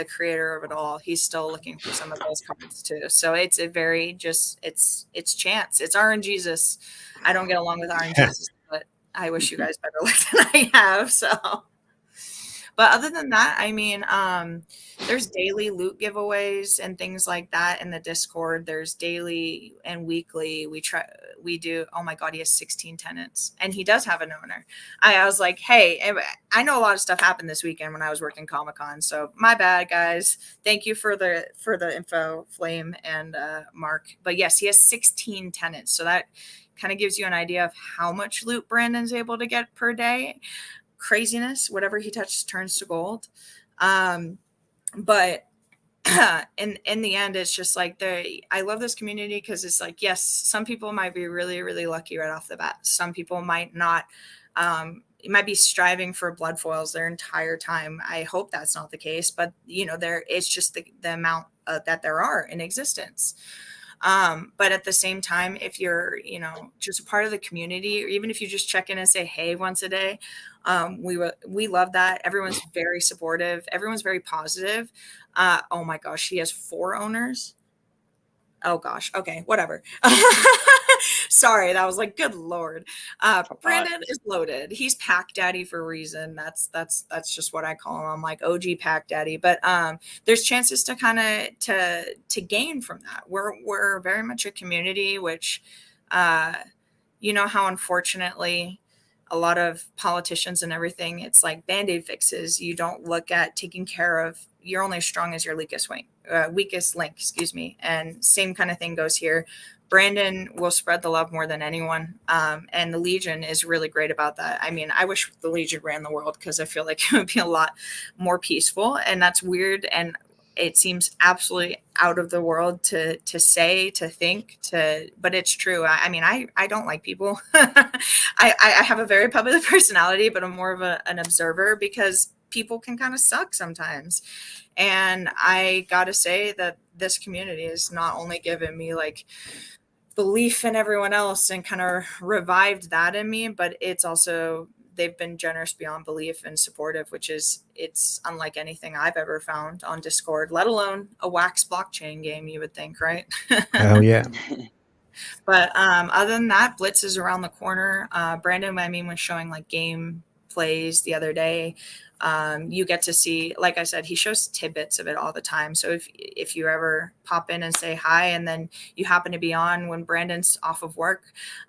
creator of it all, he's still looking for some of those cards too. So it's a very it's chance. It's RNGesus. I don't get along with RNGesus, but I wish you guys better luck than I have. So, but other than that, I mean, there's daily loot giveaways and things like that in the Discord. There's daily and weekly. We do. Oh my God, he has 16 tenants, and he does have an owner. I was like, hey, I know a lot of stuff happened this weekend when I was working Comic-Con, so my bad, guys. Thank you for the info, Flame and Mark. But yes, he has 16 tenants, so that kind of gives you an idea of how much loot Brandon's able to get per day. Craziness. Whatever he touches turns to gold. But in the end, it's just like I love this community, because it's like, yes, some people might be really, really lucky right off the bat. Some people might not. It might be striving for blood foils their entire time. I hope that's not the case, but it's just the amount that there are in existence. But at the same time, if you're, just a part of the community, or even if you just check in and say, hey, once a day, we love that. Everyone's very supportive. Everyone's very positive. Oh my gosh, he has 4 owners. Oh gosh. Okay, whatever. Sorry, that was like, good Lord. Brandon is loaded. He's Pack Daddy for a reason. That's just what I call him. I'm like OG Pack Daddy. But there's chances to kind of to gain from that. We're very much a community, which You know how unfortunately a lot of politicians and everything, it's like band-aid fixes. You don't look at taking care of, you're only as strong as your weakest link, excuse me. And same kind of thing goes here. Brandon will spread the love more than anyone. And the Legion is really great about that. I mean, I wish the Legion ran the world because I feel like it would be a lot more peaceful. And that's weird. And it seems absolutely out of the world to say, to think, but it's true. I mean, I don't like people. I have a very public personality, but I'm more of an observer because people can kind of suck sometimes. And I got to say that this community has not only given me like belief in everyone else and kind of revived that in me, but it's also, they've been generous beyond belief and supportive, which is, it's unlike anything I've ever found on Discord, let alone a Wax blockchain game, you would think, right? Hell yeah. But other than that, Blitz is around the corner. Brandon, I mean, was showing like game plays the other day. You get to see, like I said, he shows tidbits of it all the time. So if you ever pop in and say hi, and then you happen to be on when Brandon's off of work,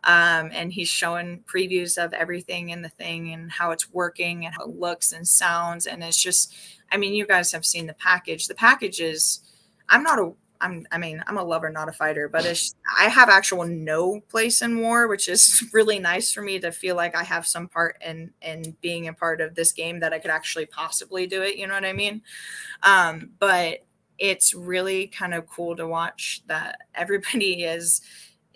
and he's showing previews of everything in the thing and how it's working and how it looks and sounds. And it's just, I mean, you guys have seen the package. The package is, I'm a lover, not a fighter, but I have actual no place in war, which is really nice for me to feel like I have some part in being a part of this game, that I could actually possibly do it. You know what I mean? But it's really kind of cool to watch that everybody is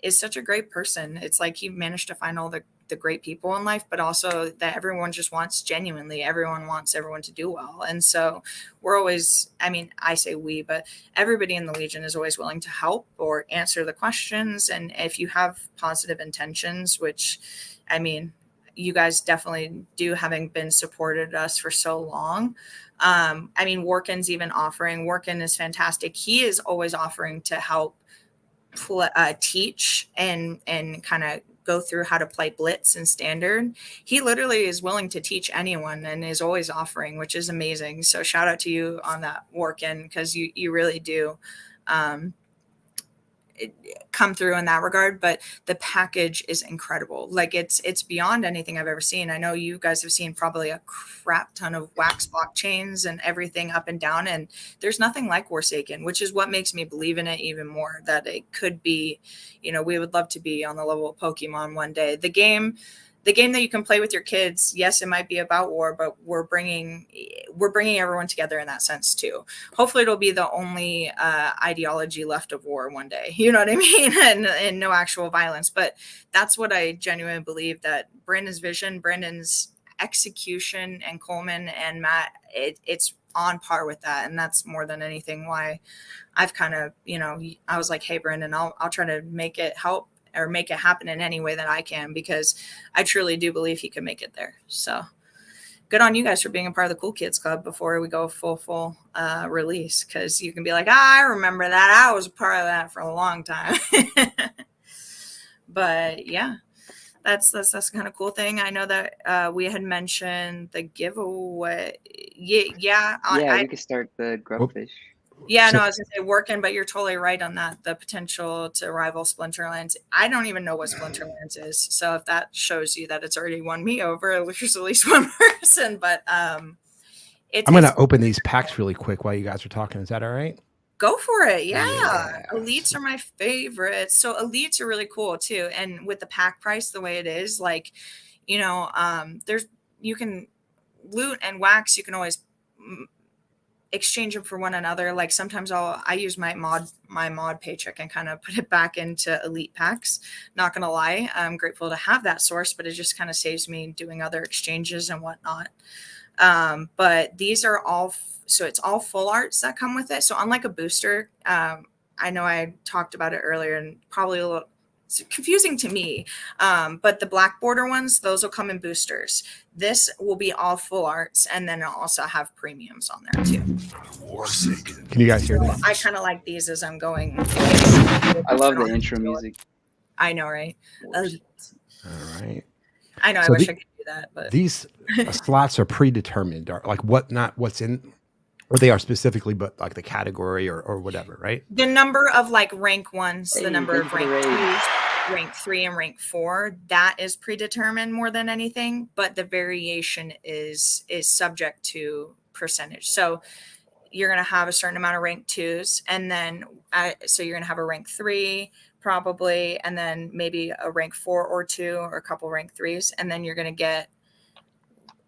such a great person. It's like he managed to find all the great people in life, but also that everyone just wants, genuinely, everyone wants everyone to do well. And so we're always, I mean, I say we, but everybody in the Legion is always willing to help or answer the questions. And if you have positive intentions, which, I mean, you guys definitely do, having been supported us for so long. I mean, Warsaken's even offering, Warsaken is fantastic. He is always offering to help teach and kind of go through how to play Blitz and Standard. He literally is willing to teach anyone and is always offering, which is amazing. So shout out to you on that, Warsaken, because you really do come through in that regard. But the package is incredible. Like it's beyond anything I've ever seen. I know you guys have seen probably a crap ton of Wax blockchains and everything up and down, and there's nothing like Warsaken, which is what makes me believe in it even more, that it could be, you know, we would love to be on the level of Pokemon one day. The game that you can play with your kids, yes, it might be about war, but we're bringing everyone together in that sense too. Hopefully it'll be the only ideology left of war one day, you know what I mean? and no actual violence. But that's what I genuinely believe, that Brandon's vision, Brandon's execution, and Coleman and Matt, it's on par with that. And that's more than anything why I've kind of, you know, I was like, hey, Brandon, I'll try to make it help or make it happen in any way that I can, because I truly do believe he could make it there. So good on you guys for being a part of the Cool Kids Club before we go full release, because you can be like, I remember that. I was a part of that for a long time. But yeah, that's kind of cool thing. I know that we had mentioned the giveaway. Yeah, we could start the Grubfish. Yeah, no, I was gonna say Warsaken, but you're totally right on that. The potential to rival Splinterlands. I don't even know what Splinterlands is. So if that shows you that it's already won me over, there's at least one person. But I'm gonna open these packs really quick while you guys are talking. Is that all right? Go for it. Yeah. Elites are my favorites. So elites are really cool too. And with the pack price the way it is, like, you know, you can loot and wax, you can always exchange them for one another. Like sometimes I use my mod paycheck and kind of put it back into elite packs. Not gonna lie, I'm grateful to have that source, but it just kind of saves me doing other exchanges and whatnot. But these are all, so it's all full arts that come with it. So unlike a booster, I know I talked about it earlier and probably a little, it's confusing to me, but the black border ones, those will come in boosters. This will be all full arts, and then I'll also have premiums on there too. Can you guys hear that? I kind of like these as I'm going. I love the intro music. I know, right? All right. I know. So I wish I could do that, but these slots are predetermined, or like what's in. Or they are specifically, but like the category or whatever, right? The number of like rank ones, the number of rank twos. rank 3 and rank 4, that is predetermined more than anything, but the variation is subject to percentage. So you're going to have a certain amount of rank 2s, and then so you're going to have a rank 3 probably, and then maybe a rank 4 or 2 or a couple rank 3s, and then you're going to get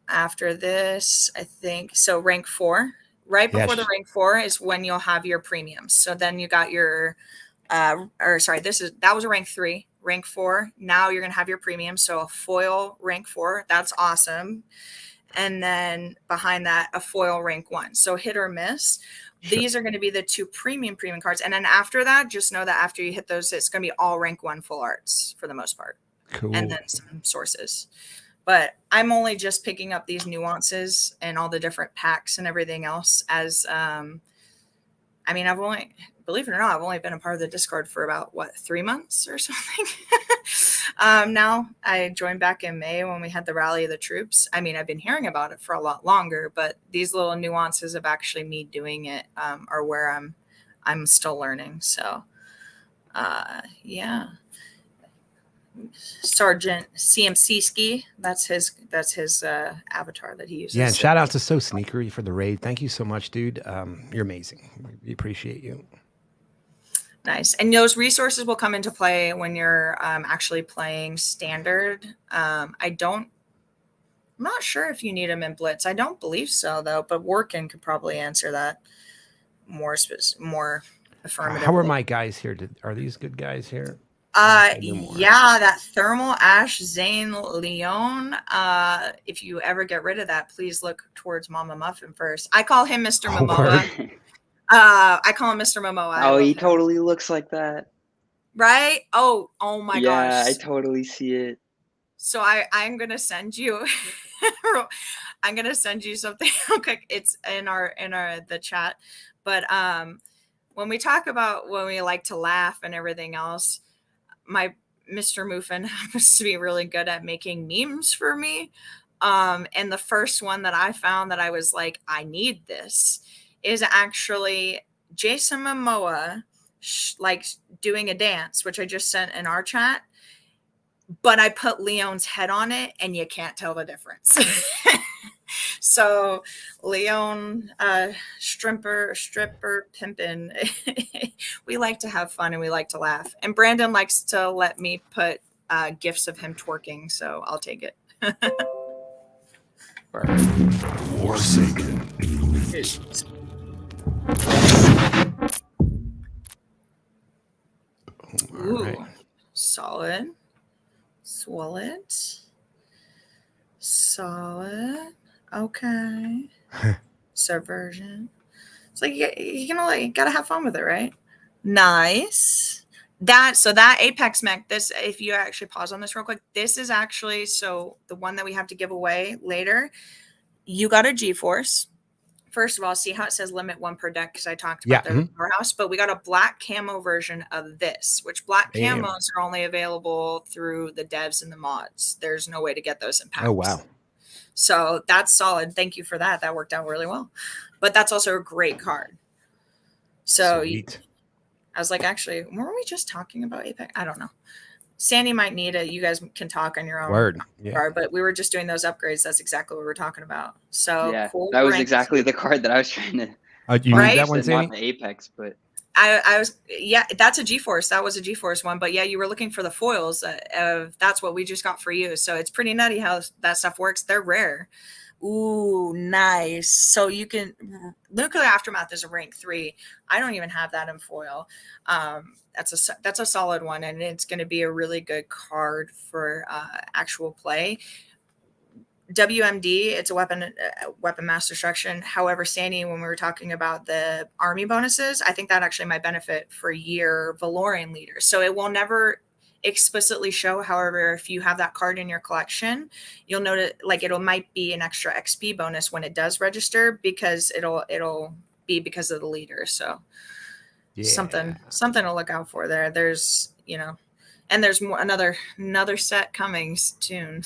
after this, I think, so rank 4. Right before the rank 4 is when you'll have your premiums. So then you got your that was a rank 3, rank 4. Now you're going to have your premium. So a foil rank 4, that's awesome. And then behind that, a foil rank 1. So hit or miss. Sure. These are going to be the 2 premium cards. And then after that, just know that after you hit those, it's going to be all rank 1 full arts for the most part. Cool. And then some sources. But I'm only just picking up these nuances and all the different packs and everything else as, I've only, believe it or not, I've only been a part of the Discord for about 3 months or something. Now I joined back in May when we had the Rally of the Troops. I've been hearing about it for a lot longer, but these little nuances of actually me doing it are where I'm still learning. So, yeah. Sergeant CMC Ski. That's his avatar that he uses. Yeah, and shout out to So Sneakery for the raid. Thank you so much, dude. You're amazing. We appreciate you. Nice. And those resources will come into play when you're actually playing standard. I'm not sure if you need them in Blitz. I don't believe so though, but Warsaken could probably answer that more affirmatively. How are my guys here? Are these good guys here? Yeah, that Thermal Ash Zane Leon. If you ever get rid of that, please look towards Mama Muffin first. I call him Mr. Momoa. I call him Mr. Momoa. Oh, he totally looks like that. Right? Oh my gosh. Yeah, I totally see it. So I'm gonna send you I'm gonna send you something real quick. It's in the chat. But when we talk about when we like to laugh and everything else, my Mr. Muffin happens to be really good at making memes for me. And the first one that I found that I was like, I need this, is actually Jason Momoa like doing a dance, which I just sent in our chat. But I put Leon's head on it, and you can't tell the difference. So Leon, stripper, pimpin', we like to have fun and we like to laugh. And Brandon likes to let me put gifs of him twerking, so I'll take it. Warsaken. Ooh, right. Solid. Okay. Subversion. It's like you gotta have fun with it, right? Nice. That Apex mech, this, if you actually pause on this real quick, this is actually, so the one that we have to give away later, you got a G-Force. First of all, see how it says limit 1 per deck, because I talked about the powerhouse, but we got a black camo version of this, which black camos are only available through the devs and the mods. There's no way to get those in packs. Oh, wow. So that's solid. Thank you for that. That worked out really well. But that's also a great card. So I was like, actually, weren't we just talking about Apex? I don't know. Sandy might need it. You guys can talk on your own. Word. Yeah. Card, but we were just doing those upgrades. That's exactly what we're talking about. So yeah, cool. That was exactly the card that I was trying to. You need that one, Sandy? Not the Apex, but I was, yeah, that's a G-Force. That was a G-Force one. But yeah, you were looking for the foils. That's what we just got for you. So it's pretty nutty how that stuff works. They're rare. Ooh, nice. So you can, Nuclear Aftermath is a rank 3. I don't even have that in foil. That's a solid one, and it's going to be a really good card for actual play. WMD, it's a weapon mass destruction. However, Sandy, when we were talking about the army bonuses, I think that actually might benefit for year Valorian leaders. So it will never explicitly show. However, if you have that card in your collection, you'll notice like it might be an extra XP bonus when it does register, because it'll be because of the leader. So yeah. Something to look out for there. There's, and there's more, another set coming soon.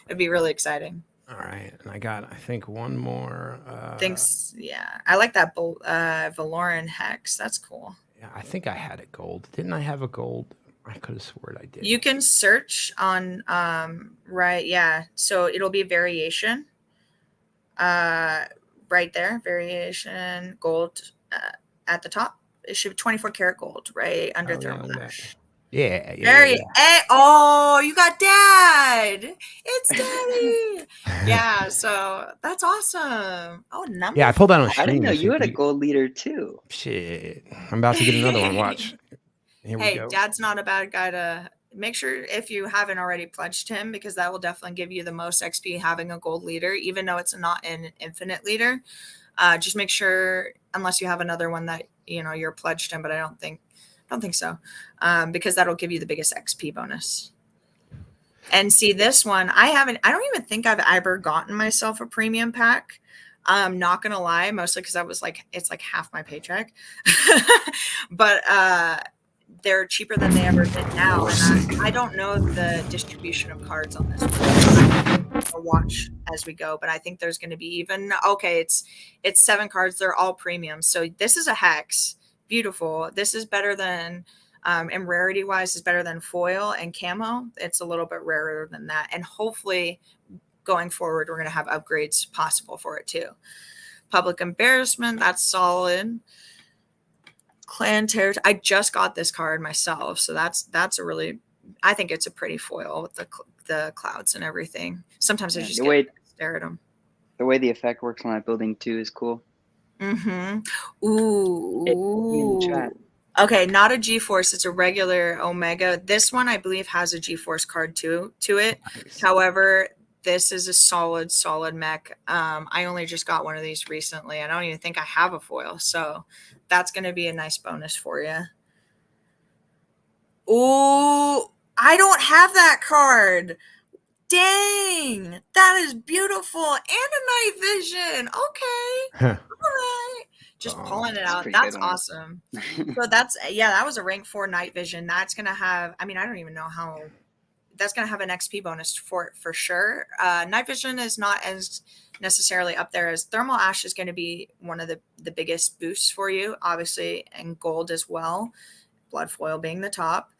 It'd be really exciting. All right. And I think one more. Thanks. Yeah. I like that Valoran Hex. That's cool. Yeah, I think I had it gold. Didn't I have a gold? I could have sworn I did. You can search on right, yeah. So it'll be variation. Right there, variation gold at the top. It should be 24 karat gold right under thermal ash. Yeah. Oh, you got dad. It's daddy. Yeah, so that's awesome. Oh, number. Yeah, I pulled that on I stream. didn't know you had a Could gold leader too. Shit. I'm about to get another one. Watch. Here we Hey, go. dad's not a bad guy to make sure if you haven't already pledged him, because that will definitely give you the most XP having a gold leader, even though it's not an infinite leader. Just make sure, unless you have another one that you're pledged in, but I don't think so, because that'll give you the biggest XP bonus. And see, this one I don't even think I've ever gotten myself a premium pack. Not gonna lie, mostly because I was like, it's like half my paycheck. But they're cheaper than they ever been now, and I don't know the distribution of cards on this one. I'll watch as we go, but I think there's going to be even it's 7 cards. They're all premium, so this is a hex. Beautiful. This is better than and rarity wise is better than foil and camo. It's a little bit rarer than that, and hopefully going forward we're going to have upgrades possible for it too. Public embarrassment, that's solid. Clan territory. I just got this card myself, so that's a really, I think it's a pretty foil with the clouds and everything. Sometimes I just stare at them. The way the effect works on that building too is cool. Ooh. Okay, not a G-Force. It's a regular Omega. This one, I believe, has a G-Force card to it. Nice. However, this is a solid mech. I only just got one of these recently. I don't even think I have a foil, so that's going to be a nice bonus for you. Oh, I don't have that card. Dang, that is beautiful. And a night vision. Okay. All right. Just pulling it out. That's awesome. So that was a rank 4 night vision. That's going to have, I don't even know how, that's going to have an XP bonus for it for sure. Night vision is not as necessarily up there as thermal ash is going to be one of the biggest boosts for you, obviously, and gold as well. Blood foil being the top.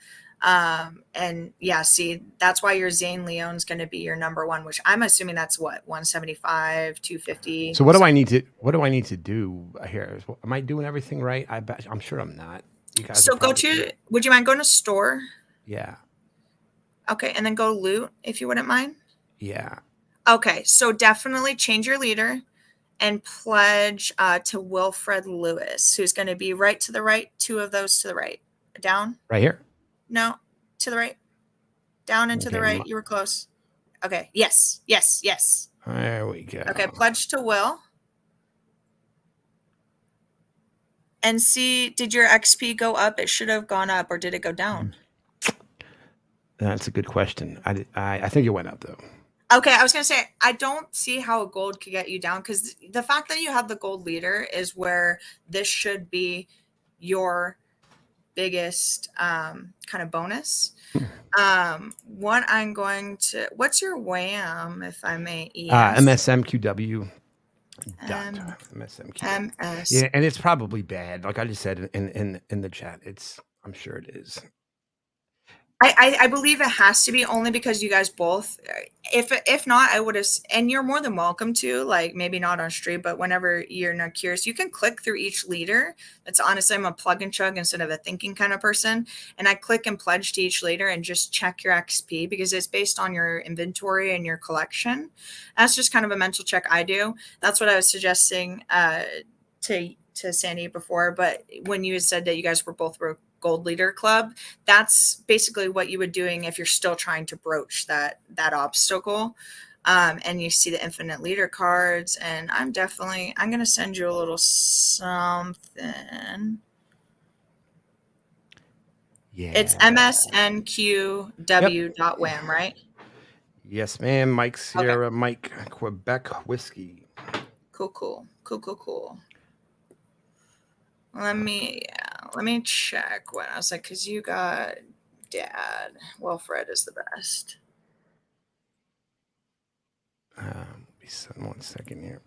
And yeah, see, that's why your Zane Leon's going to be your number 1, which I'm assuming that's what, 175, 250. So what do I need to do here? Am I doing everything right? I'm sure I'm not. You guys. So would you mind going to store? Yeah. Okay. And then go loot if you wouldn't mind. Yeah. Okay. So definitely change your leader and pledge to Wilfred Lewis, who's going to be right to the right. 2 of those to the right. Down. Right here. No, to the right. Down and to the right. You were close. Okay. Yes. There we go. Okay. Pledge to Will. And see, did your XP go up? It should have gone up, or did it go down? That's a good question. I think it went up though. Okay, I was going to say, I don't see how a gold could get you down, because the fact that you have the gold leader is where this should be your biggest kind of bonus. What's your WAM, if I may ask? MSMQW. MSMQ. MS. Yeah, and it's probably bad. Like I just said in the chat, I'm sure it is. I believe it has to be, only because you guys both, if not, I would have, and you're more than welcome to, like, maybe not on stream, but whenever you're not curious, you can click through each leader. That's honestly, I'm a plug and chug instead of a thinking kind of person. And I click and pledge to each leader and just check your XP, because it's based on your inventory and your collection. That's just kind of a mental check I do. That's what I was suggesting to Sandy before. But when you said that you guys were both gold leader club, that's basically what you would doing if you're still trying to broach that obstacle. And you see the infinite leader cards, and I'm going to send you a little something. Yeah, it's msnqw.wham, right? Yes, ma'am. Mike Sierra, okay. Mike Quebec Whiskey. Cool. Let me check what I was like, because you got dad. Wilfred is the best. 1 second here.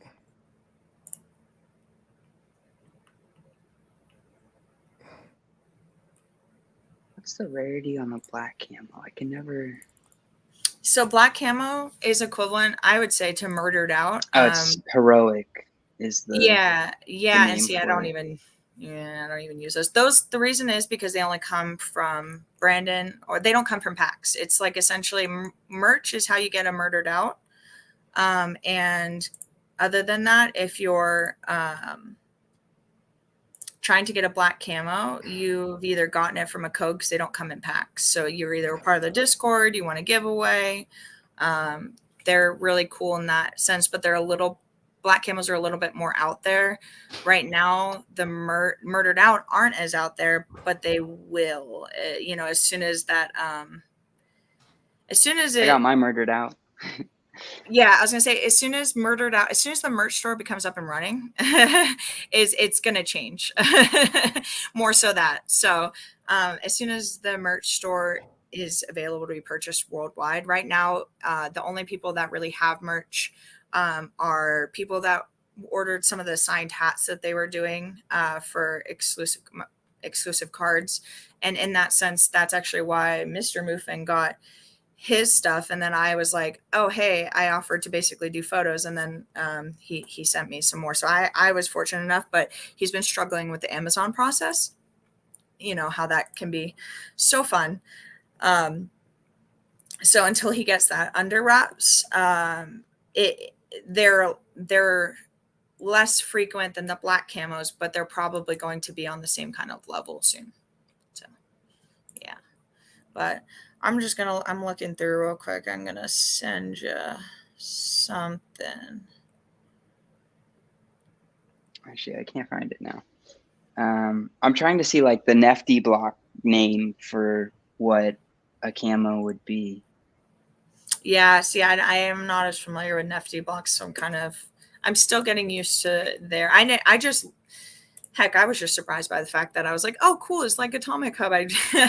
What's the rarity on the black camo? I can never. So black camo is equivalent, I would say, to murdered out. Oh, it's heroic. Is the Yeah, and name see, I for don't it. even, I don't even use those. The reason is because they only come from Brandon, or they don't come from packs. It's like essentially merch is how you get a murdered out. And other than that, if you're trying to get a black camo, you've either gotten it from a code because they don't come in packs. So you're either a part of the Discord, you want to give away. They're really cool in that sense, but black camos are a little bit more out there right now. The murdered out aren't as out there, but they will. As soon as that, as soon as I got my murdered out. yeah, I was gonna say as soon as the merch store becomes up and running, it's gonna change more so that. So as soon as the merch store is available to be purchased worldwide, right now the only people that really have merch are people that ordered some of the signed hats that they were doing for exclusive cards, and in that sense, that's actually why Mr. Muffin got his stuff, and then I was like, oh hey, I offered to basically do photos, and then he sent me some more. So I was fortunate enough, but he's been struggling with the Amazon process. You know how that can be so fun. So until he gets that under wraps, they're less frequent than the black camos, but they're probably going to be on the same kind of level soon. So yeah, but I'm looking through real quick. I'm going to send you something. Actually, I can't find it now. I'm trying to see like the Nefty block name for what a camo would be. Yeah, see, I am not as familiar with Nefty blocks, so I'm still getting used to there. Heck, I was just surprised by the fact that I was like, oh, cool. It's like Atomic Hub. I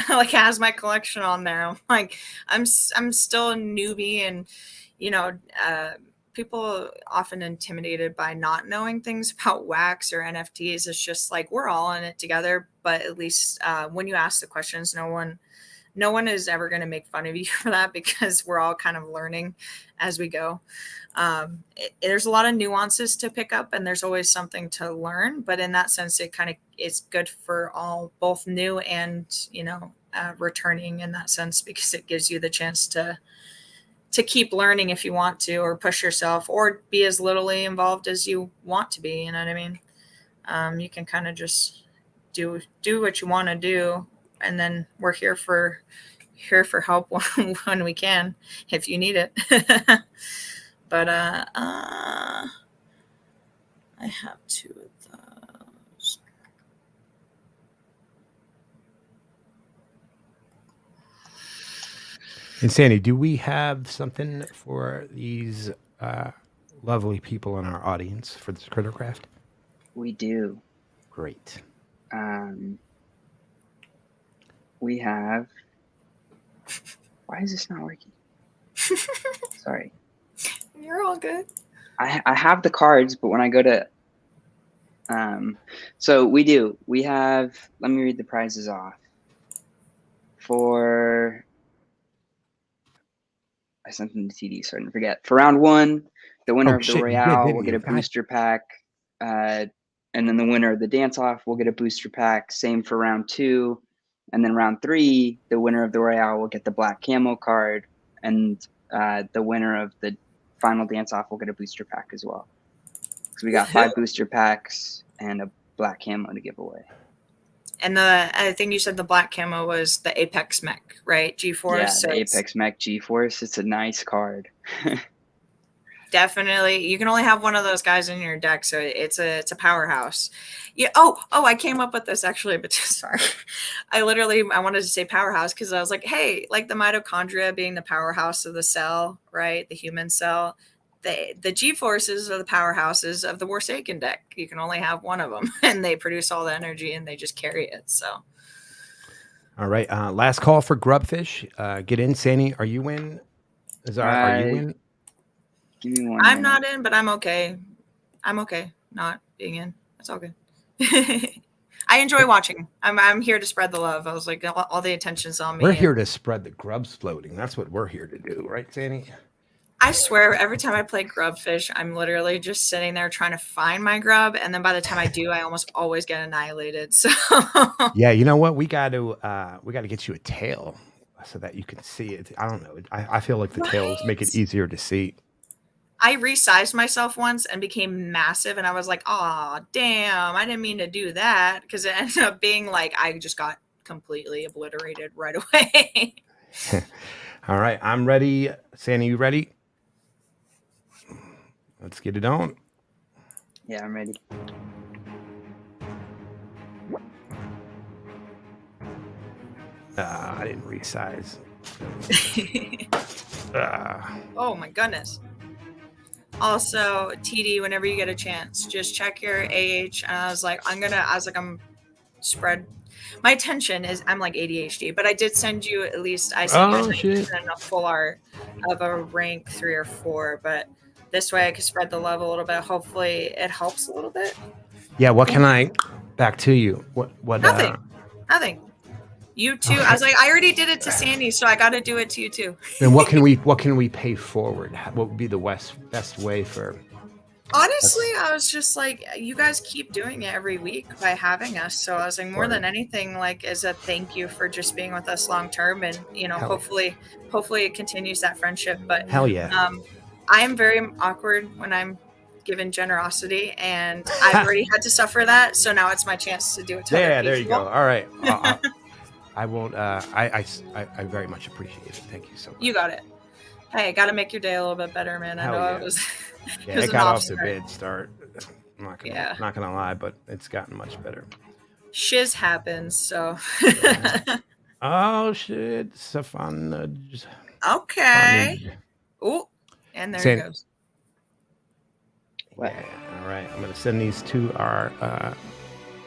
like has my collection on there. I'm like, I'm still a newbie, and people often intimidated by not knowing things about wax or NFTs. It's just like, we're all in it together. But at least when you ask the questions, no one is ever going to make fun of you for that, because we're all kind of learning as we go. There's a lot of nuances to pick up, and there's always something to learn. But in that sense, it's good for all, both new and returning in that sense, because it gives you the chance to keep learning if you want to, or push yourself, or be as littly involved as you want to be. You know what I mean? You can kind of just do what you want to do, and then we're here for help when we can, if you need it. But I have two of those. And Sandy, do we have something for these lovely people in our audience for this Crittercraft? We do. Great. We have. Why is this not working? Sorry. You're all good. I have the cards, but when I go to so we do. We have, let me read the prizes off. I sent them to TD so I didn't forget. For round 1, the winner of the Royale will get a booster pack. And then the winner of the dance off will get a booster pack. Same for round 2. And then round 3, the winner of the Royale will get the black camo card. And the winner of the final dance off will get a booster pack as well. So we got 5 booster packs and a black camo to give away. And I think you said the black camo was the Apex mech, right? G-Force. Yeah, so the Apex mech G-Force. It's a nice card. Definitely, you can only have one of those guys in your deck, so it's a powerhouse. Yeah. Oh, I came up with this actually, but sorry, I wanted to say powerhouse because I was like, hey, like the mitochondria being the powerhouse of the cell, right? The human cell. The G-forces are the powerhouses of the Warsaken deck. You can only have one of them, and they produce all the energy, and they just carry it. So, all right, last call for Grubfish. Get in, Sandy. Are you in? Are you in? Give me one. I'm not in, but I'm okay. I'm okay not being in. That's all good. I enjoy watching. I'm here to spread the love. I was like, all the attention's on me. We're here to spread the grubs floating. That's what we're here to do, right, Sandy? I swear, every time I play grub fish, I'm literally just sitting there trying to find my grub, and then by the time I do, I almost always get annihilated. So Yeah, you know what? We got to get you a tail so that you can see it. I don't know. I feel like the tails make it Right? easier to see. I resized myself once and became massive, and I was like, "Oh, damn! I didn't mean to do that," because it ended up being like I just got completely obliterated right away. All right, I'm ready. Sandy, you ready? Let's get it on. Yeah, I'm ready. I didn't resize. Oh my goodness. Also, TD, whenever you get a chance, just check your AH. And I was like, I'm spread. My attention is, I'm like ADHD, but I did send you at least, I sent Oh, you shit. a full art of a rank 3 or 4, but this way I could spread the love a little bit. Hopefully it helps a little bit. Yeah, what can I back to you? What Nothing. You too. I was like, I already did it to Sandy, so I got to do it to you too. Then what can we pay forward? What would be the best way for? Honestly, I was just like, you guys keep doing it every week by having us. So I was like, more than anything, like, as a thank you for just being with us long term, and hopefully it continues that friendship. But hell yeah, I am very awkward when I'm given generosity, and I've already had to suffer that. So now it's my chance to do it to other people. there you go. All right, I won't. I very much appreciate it. Thank you so much. You got it. Hey, got to make your day a little bit better, man. I know it was. Yeah, it got off to a bad start. I'm not gonna lie, but it's gotten much better. Shiz happens, so. Oh shit, Safanage. Okay. Oh, and there it goes. Yeah. All right, I'm gonna send these to our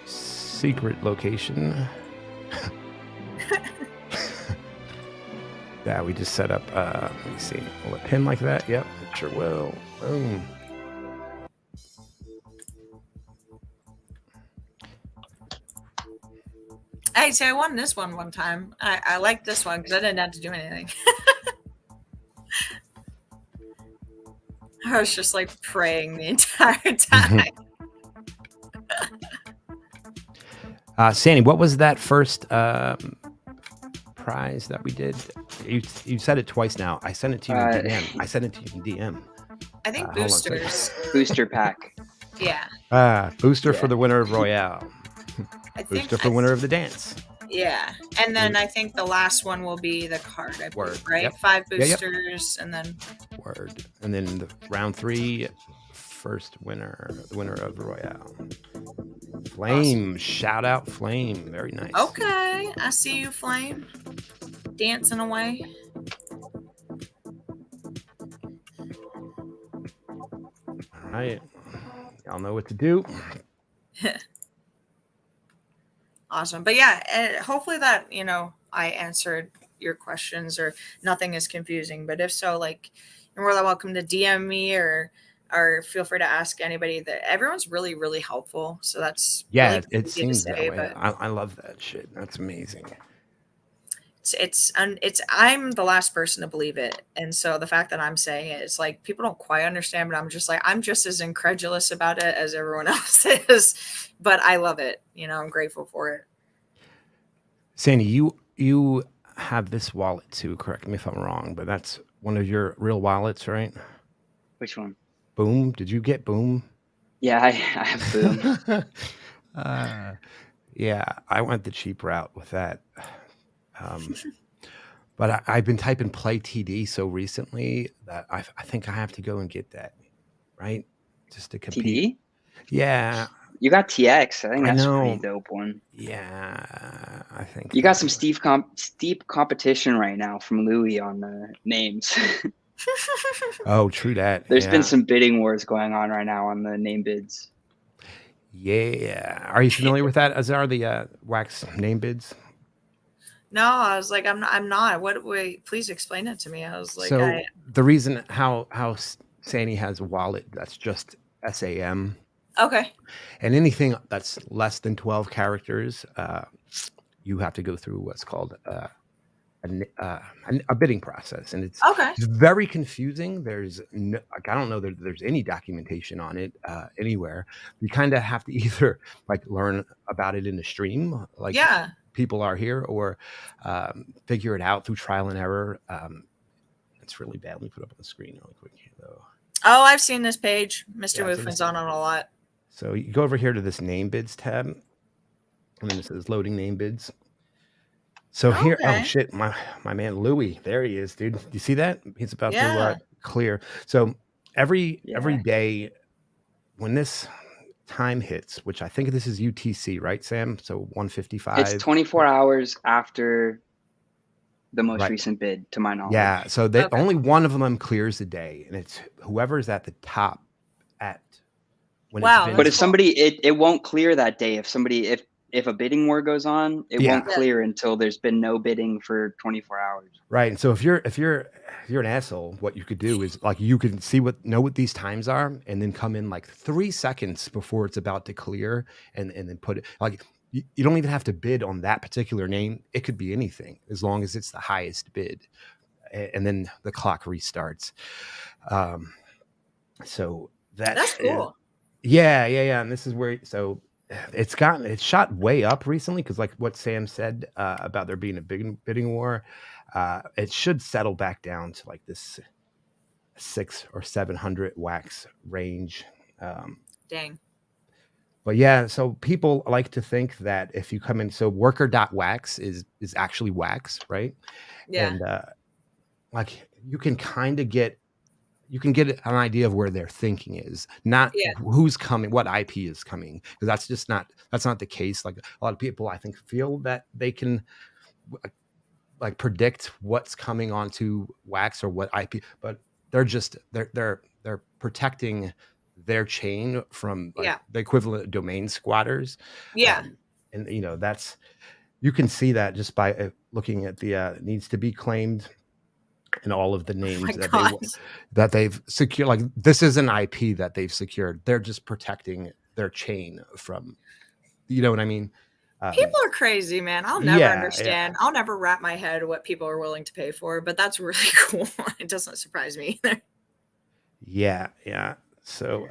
secret location. Yeah, we just set up. Let me see. Will it pin like that? Yep, it sure will. Boom. Hey, see, I won this one time. I like this one because I didn't have to do anything. I was just like praying the entire time. Sandy, what was that first prize that we did? You said it twice now. I sent it to you in DM. I sent it to you in DM. I think boosters. Booster pack. Yeah. Booster for the winner of Royale. Booster for winner of the dance. Yeah. And then I think the last one will be the card, I believe, right? Yep. 5 boosters and then. Word. And then the round 3, first winner, the winner of Royale. Flame. Awesome. Shout out Flame. Very nice. Okay. I see you, Flame. Dancing away. All right. Y'all know what to do. Awesome. But yeah, hopefully that, I answered your questions or nothing is confusing. But if so, like, you're more than welcome to DM me or feel free to ask anybody. That everyone's really, really helpful. So that's really it seems that way. I love that shit. That's amazing. I'm the last person to believe it, and so the fact that I'm saying it, it's like people don't quite understand, but I'm just as incredulous about it as everyone else is, but I love it. I'm grateful for it. Sandy, you have this wallet too. Correct me if I'm wrong, but that's one of your real wallets, right? Which one? Boom. Did you get Boom? Yeah, I have Boom. Yeah, I went the cheap route with that. But I've been typing play TD so recently that I think I have to go and get that, right? Just to compete. TD? Yeah. You got TX. I think that's a pretty dope one. Yeah, I think. You got some steep competition right now from Louis on the names. Oh, true that. There's been some bidding wars going on right now on the name bids. Yeah. Are you familiar with that, Azar, the wax name bids? No, I was like, I'm not. Please explain it to me. I was like, the reason how Sandy has a wallet that's just SAM. Okay. And anything that's less than 12 characters, you have to go through what's called a bidding process, and Okay. it's very confusing. There's no, like, I don't know that there's any documentation on it anywhere. You kind of have to either like learn about it in the stream, like Yeah. people are here, or figure it out through trial and error. It's really bad. Let me put it up on the screen really quick here, though. Oh, I've seen this page. Mr. Yeah, so Moofman's on it a lot. So you go over here to this name bids tab, and then it says loading name bids. So here, oh Okay. shit, my man Louis, there he is, dude. You see that? He's about to Yeah. clear. So every Yeah. day when this time hits, which I think this is UTC, right, Sam? So 1:55. It's 24 hours after the most Right. recent bid, to my knowledge. Yeah. So they, Okay. only one of them clears a day, and it's whoever's at the top at when Wow, it's been. But that's if cool. somebody, it won't clear that day. If a bidding war goes on, it Yeah. won't clear until there's been no bidding for 24 hours. Right. And so if you're an asshole, what you could do is like you can know what these times are, and then come in like 3 seconds before it's about to clear, and then put it like you don't even have to bid on that particular name. It could be anything as long as it's the highest bid, and then the clock restarts. So That's cool. yeah. And this is where it's shot way up recently because like what Sam said about there being a big bidding war, it should settle back down to like this 600 or 700 wax range. Dang. But yeah, so people like to think that if you come in, so worker.wax is actually wax, right? Yeah. And like you can kind of get an idea of where their thinking is, not Yeah. who's coming, what IP is coming, because that's not the case. Like a lot of people, I think, feel that they can like predict what's coming onto wax or what IP, but they're just they're protecting their chain from like the equivalent of domain squatters. Yeah. And that's you can see that just by looking at the needs to be claimed. And all of the names that they've secured, like this is an IP that they've secured. They're just protecting their chain from, you know what I mean? People are crazy, man. I'll never understand. I'll never wrap my head what people are willing to pay for, but that's really cool. It doesn't surprise me either. Yeah. So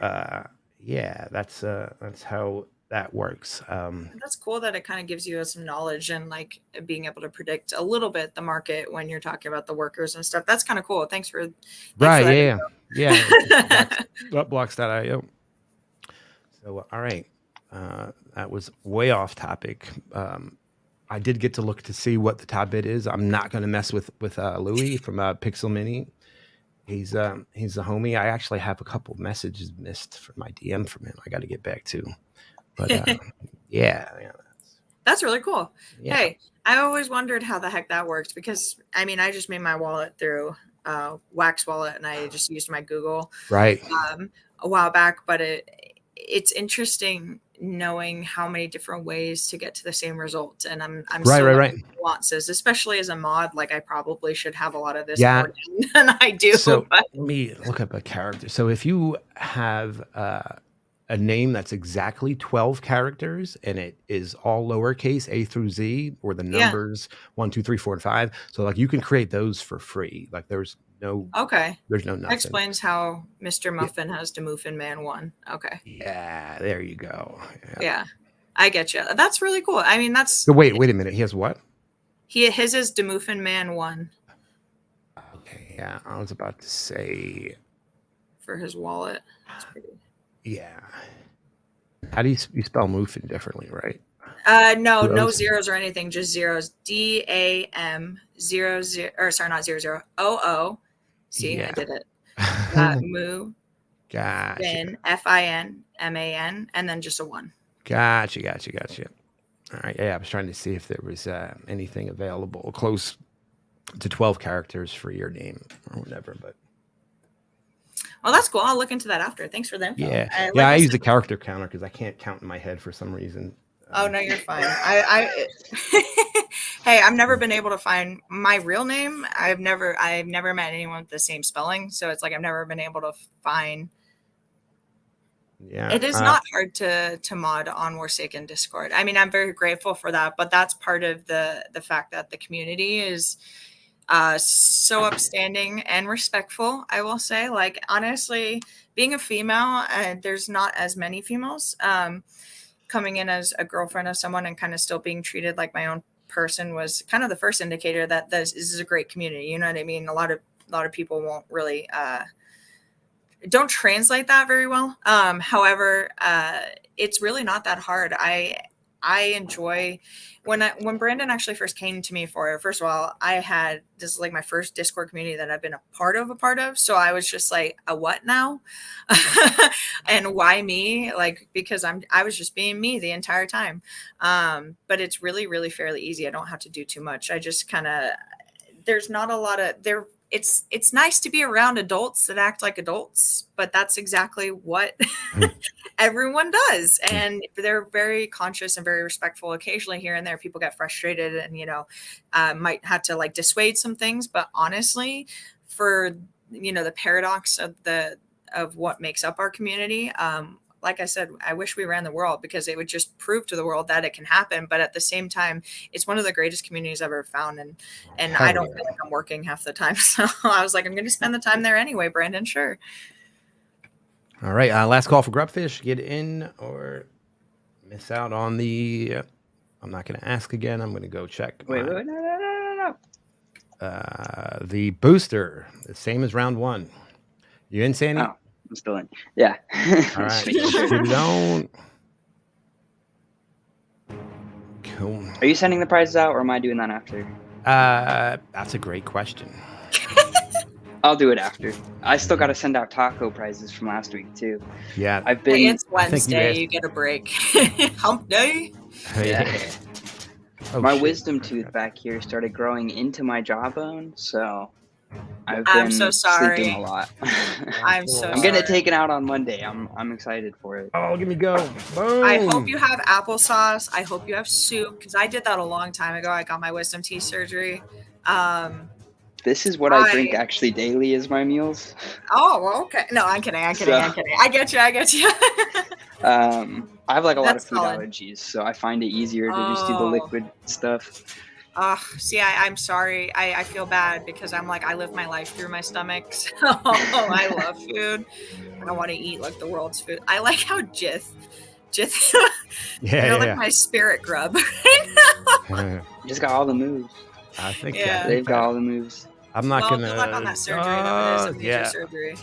that's how that works. That's cool that it kind of gives you some knowledge and like being able to predict a little bit the market when you're talking about the workers and stuff. That's kind of cool. Thanks for that. Yeah. Blocks.io. So all right, that was way off topic. I did get to look to see what the top bid is. I'm not going to mess with Louis from Pixel Mini. He's a homie. I actually have a couple messages missed from my DM from him. I got to get back to. But yeah, that's really cool. Yeah. Hey, I always wondered how the heck that works because I mean I just made my wallet through Wax Wallet and I just used my Google right a while back, but it's interesting knowing how many different ways to get to the same result. And I'm right. Nuances, especially as a mod. Like I probably should have a lot of this more than I do. So let me look up a character. So if you have a name that's exactly 12 characters and it is all lowercase A through Z or the numbers 1, 2, 3, 4, and 5. So like you can create those for free. Like there's no nothing. That explains how Mr. Muffin has Demuffin Man 1. Okay. Yeah, there you go. Yeah. I get you. That's really cool. I mean, that's so wait a minute. He has what? His is Demuffin Man 1. Okay, yeah. I was about to say for his wallet. That's pretty. Yeah. How do you spell Muffin differently, right? No zeros or anything, just zeros. DAM00 or sorry, not 00. OO. See, I did it. Mu. Gotcha. Fin, FINMAN, and then just a 1. Gotcha. All right. Yeah, I was trying to see if there was anything available close to 12 characters for your name or whatever, but. Well, that's cool. I'll look into that after. Thanks for the info. Yeah. I use a character counter because I can't count in my head for some reason. Oh no, you're fine. Hey, I've never been able to find my real name. I've never met anyone with the same spelling, so it's like I've never been able to find Yeah. It is not hard to mod on Warsaken Discord. I mean, I'm very grateful for that, but that's part of the fact that the community is so upstanding and respectful. I will say, like, honestly, being a female, there's not as many females coming in as a girlfriend of someone and kind of still being treated like my own person was kind of the first indicator that this is a great community. You know what I mean? A lot of people won't really don't translate that very well. However, it's really not that hard. I enjoy when Brandon actually first came to me for it. First of all, this is like my first Discord community that I've been a part of. So I was just like, a what now? And why me? Like, because I was just being me the entire time. But it's really, really fairly easy. I don't have to do too much. I just kind of, there's not a lot of there. It's nice to be around adults that act like adults, but that's exactly what everyone does. And they're very conscious and very respectful. Occasionally here and there, people get frustrated and, might have to like dissuade some things. But honestly, for, the paradox of what makes up our community, like I said, I wish we ran the world because it would just prove to the world that it can happen. But at the same time, it's one of the greatest communities I've ever found. And I don't feel like I'm working half the time. So I was like, I'm going to spend the time there anyway, Brandon. Sure. All right. Last call for Grubfish. Get in or miss out on the. I'm not going to ask again. I'm going to go check. Wait, no. The booster, the same as round one. You in, Sandy? Oh, I'm still in. Yeah. All right. Get it on. Cool. Are you sending the prizes out, or am I doing that after? That's a great question. I'll do it after. I still got to send out taco prizes from last week too. Yeah. I've been. Hey, it's Wednesday. You get a break. Hump day. Yeah. Oh, my shit. wisdom tooth back here started growing into my jawbone, so I'm so sorry. sleeping a lot. I'm so I'm getting it sorry. taken out on Monday. I'm excited for it. Oh, give me go. Boom. I hope you have applesauce. I hope you have soup because I did that a long time ago. I got my wisdom teeth surgery. This is what I drink actually daily as my meals. Oh, well, okay. No, I'm kidding. I'm kidding. I get you. I have like a lot of That's food solid. allergies, so I find it easier to just do the liquid stuff. See, I'm sorry. I feel bad because I'm like, I live my life through my stomach. So I love food. I want to eat like the world's food. I like how Jith, like my spirit grub. Just got all the moves. I think They've got all the moves. I'm not Good gonna. luck on that surgery, though. It is a major surgery.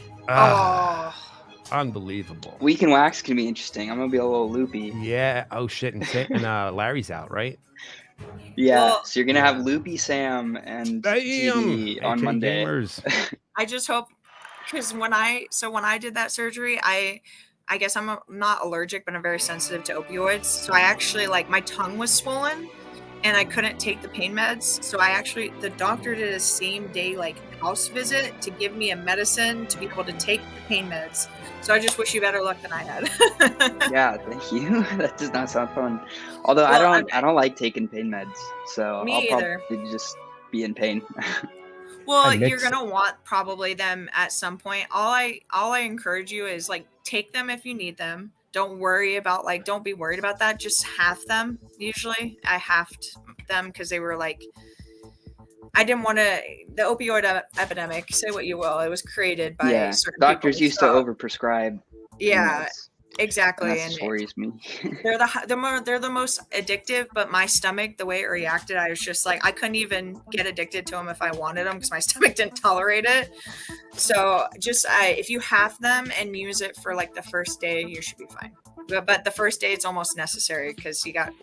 Unbelievable. Week and wax can be interesting. I'm gonna be a little loopy. Yeah. Oh shit. And Larry's out, right? Yeah. Well, so you're gonna have Loopy Sam and TD on AK Monday. Gamers. I just hope because when I did that surgery, I guess I'm not allergic, but I'm very sensitive to opioids. So I actually my tongue was swollen and I couldn't take the pain meds. So the doctor did a same day house visit to give me a medicine to be able to take the pain meds. So I just wish you better luck than I had. Yeah, thank you. That does not sound fun. Although I don't like taking pain meds, so Me I'll either. probably just be in pain. Well, you're gonna want probably them at some point. All I encourage you is take them if you need them. Don't worry about don't be worried about that. Just have them. Usually, I halved them because they were I didn't want to. The opioid epidemic. Say what you will, it was created by certain doctors people, used to overprescribe. Yeah, exactly. And and that worries me. they're the most addictive, but my stomach, the way it reacted, I was just I couldn't even get addicted to them if I wanted them because my stomach didn't tolerate it. So just if you have them and use it for the first day, you should be fine. But the first day it's almost necessary because you got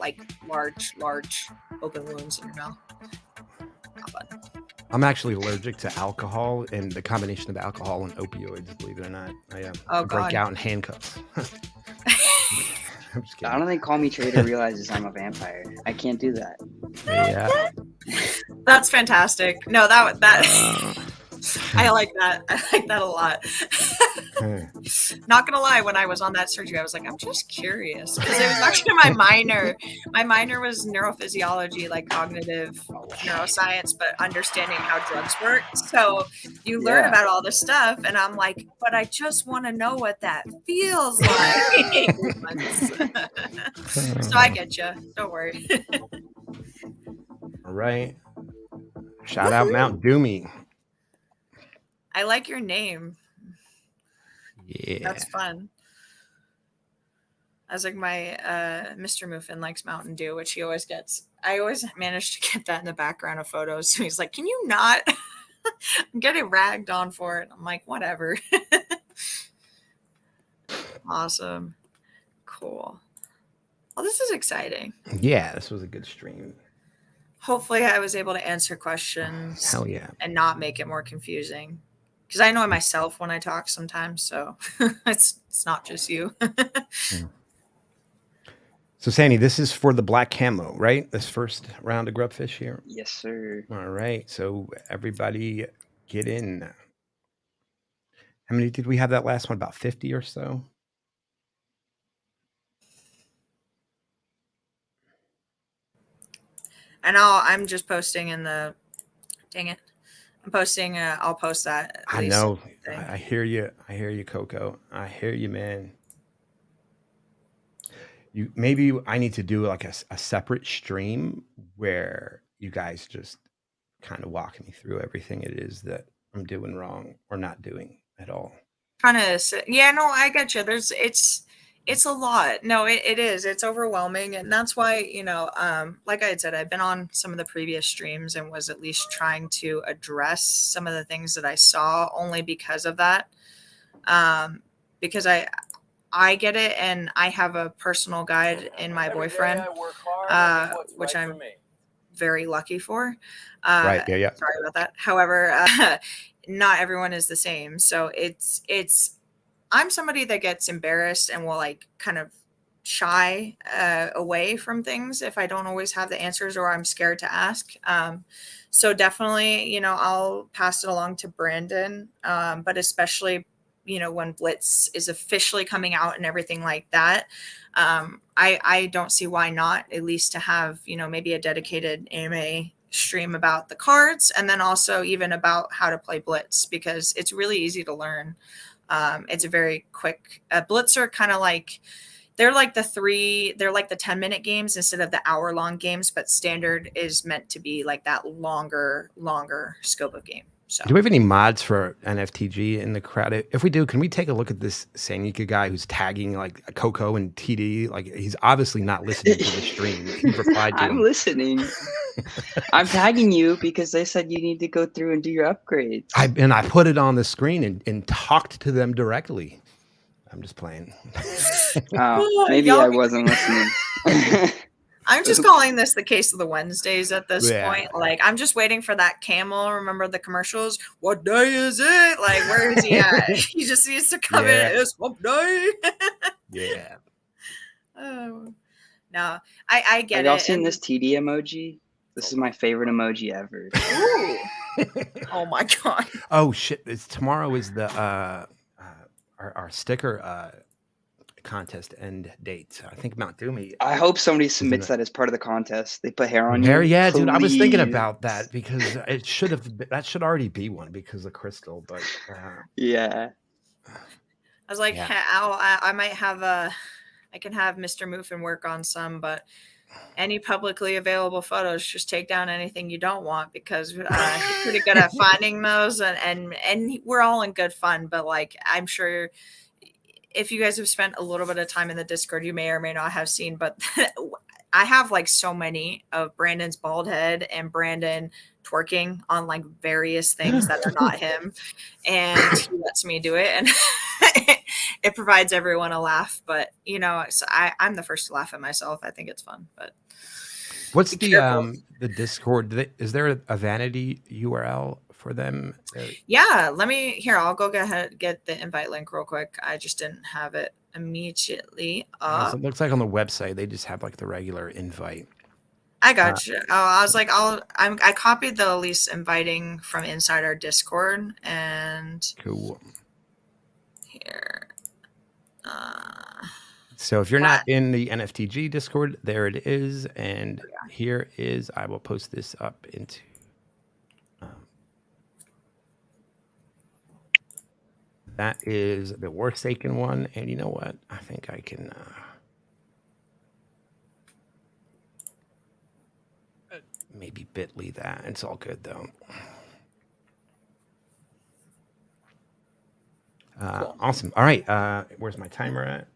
large open wounds in your mouth. Not fun. I'm actually allergic to alcohol and the combination of alcohol and opioids, believe it or not. I break out in handcuffs. I'm just kidding. I don't think Call Me Trader realizes I'm a vampire. I can't do that. Yeah. That's fantastic. No, that I like that. I like that a lot. Not gonna lie, when I was on that surgery, I was like, I'm just curious because it was actually my minor. My minor was neurophysiology, like cognitive neuroscience, but understanding how drugs work. So you learn Yeah. about all this stuff, and I'm like, but I just want to know what that feels like. So I get you. Don't worry. All right. Shout out Mount Doomy. I like your name. Yeah. That's fun. I was like, my Mr. Muffin likes Mountain Dew, which he always gets. I always manage to get that in the background of photos. So he's like, can you not? I'm getting ragged on for it. I'm like, whatever. Awesome. Cool. Well, this is exciting. Yeah, this was a good stream. Hopefully I was able to answer questions Hell yeah. and not make it more confusing. Because I know myself when I talk sometimes, so it's not just you. So, Sandy, this is for the black camo, right? This first round of grub fish here. Yes, sir. All right. So, everybody get in. How many did we have that last one? About 50 or so? And I'm just posting in the, dang it. I'm posting, I'll post that. I know. I hear you. I hear you, Coco. I hear you, man. Maybe I need to do like a separate stream where you guys just kind of walk me through everything it is that I'm doing wrong or not doing at all. Kind of, yeah, no, I get you. It's a lot. No, it is. It's overwhelming. And that's why, like I had said, I've been on some of the previous streams and was at least trying to address some of the things that I saw only because of that. Because I get it, and I have a personal guide in my boyfriend, which I'm very lucky for. Right. Yeah. Sorry about that. However, not everyone is the same. So I'm somebody that gets embarrassed and will like kind of shy away from things if I don't always have the answers or I'm scared to ask. So definitely, I'll pass it along to Brandon, but especially when Blitz is officially coming out and everything like that, I don't see why not, at least to have, maybe a dedicated AMA stream about the cards, and then also even about how to play Blitz, because it's really easy to learn. It's a very quick Blitz are kind of like, they're like the 10-minute games instead of the hour-long games, but standard is meant to be like that longer scope of game. So. Do we have any mods for NFTG in the crowd? If we do, can we take a look at this Sanika guy who's tagging like Coco and TD? Like, he's obviously not listening to the stream. He replied to I'm him. listening. I'm tagging you because they said you need to go through and do your upgrades. I put it on the screen and talked to them directly. I'm just playing. Oh, maybe I wasn't listening. I'm just calling this the case of the Wednesdays at this point. Like, I'm just waiting for that camel. Remember the commercials? What day is it? Like, where is he at? He just needs to come in. It's what day? Yeah. Oh, no, I get it. Have y'all seen this TD emoji? This is my favorite emoji ever. Ooh. Oh my god. Oh shit! Tomorrow is the our sticker contest end date. I think Mount Doomy. I hope somebody submits that as part of the contest. They put hair on you. Yeah, please. Dude. I was thinking about that because it should have. That should already be one because of crystal. But yeah. I was like, I might have I can have Mr. Muffin work on some, but any publicly available photos, just take down anything you don't want, because he's pretty good at finding those, and we're all in good fun. But like, I'm sure if you guys have spent a little bit of time in the Discord, you may or may not have seen, but I have like so many of Brandon's bald head and Brandon twerking on like various things that are not him, and he lets me do it, and it provides everyone a laugh. But so I'm the first to laugh at myself. I think it's fun. But what's the Discord? Is there a vanity URL for them? Yeah, I'll go get the invite link real quick. I just didn't have it immediately up. It looks like on the website they just have like the regular invite. I got you. I was like, I copied the Elise inviting from inside our Discord, and cool. here. So if you're What? not in the NFTG Discord, there it is. And here is, I will post this up into. That is the Warsaken one. And you know what? I think I can. Maybe bit.ly that. It's all good though. Cool. Awesome. All right. Where's my timer at?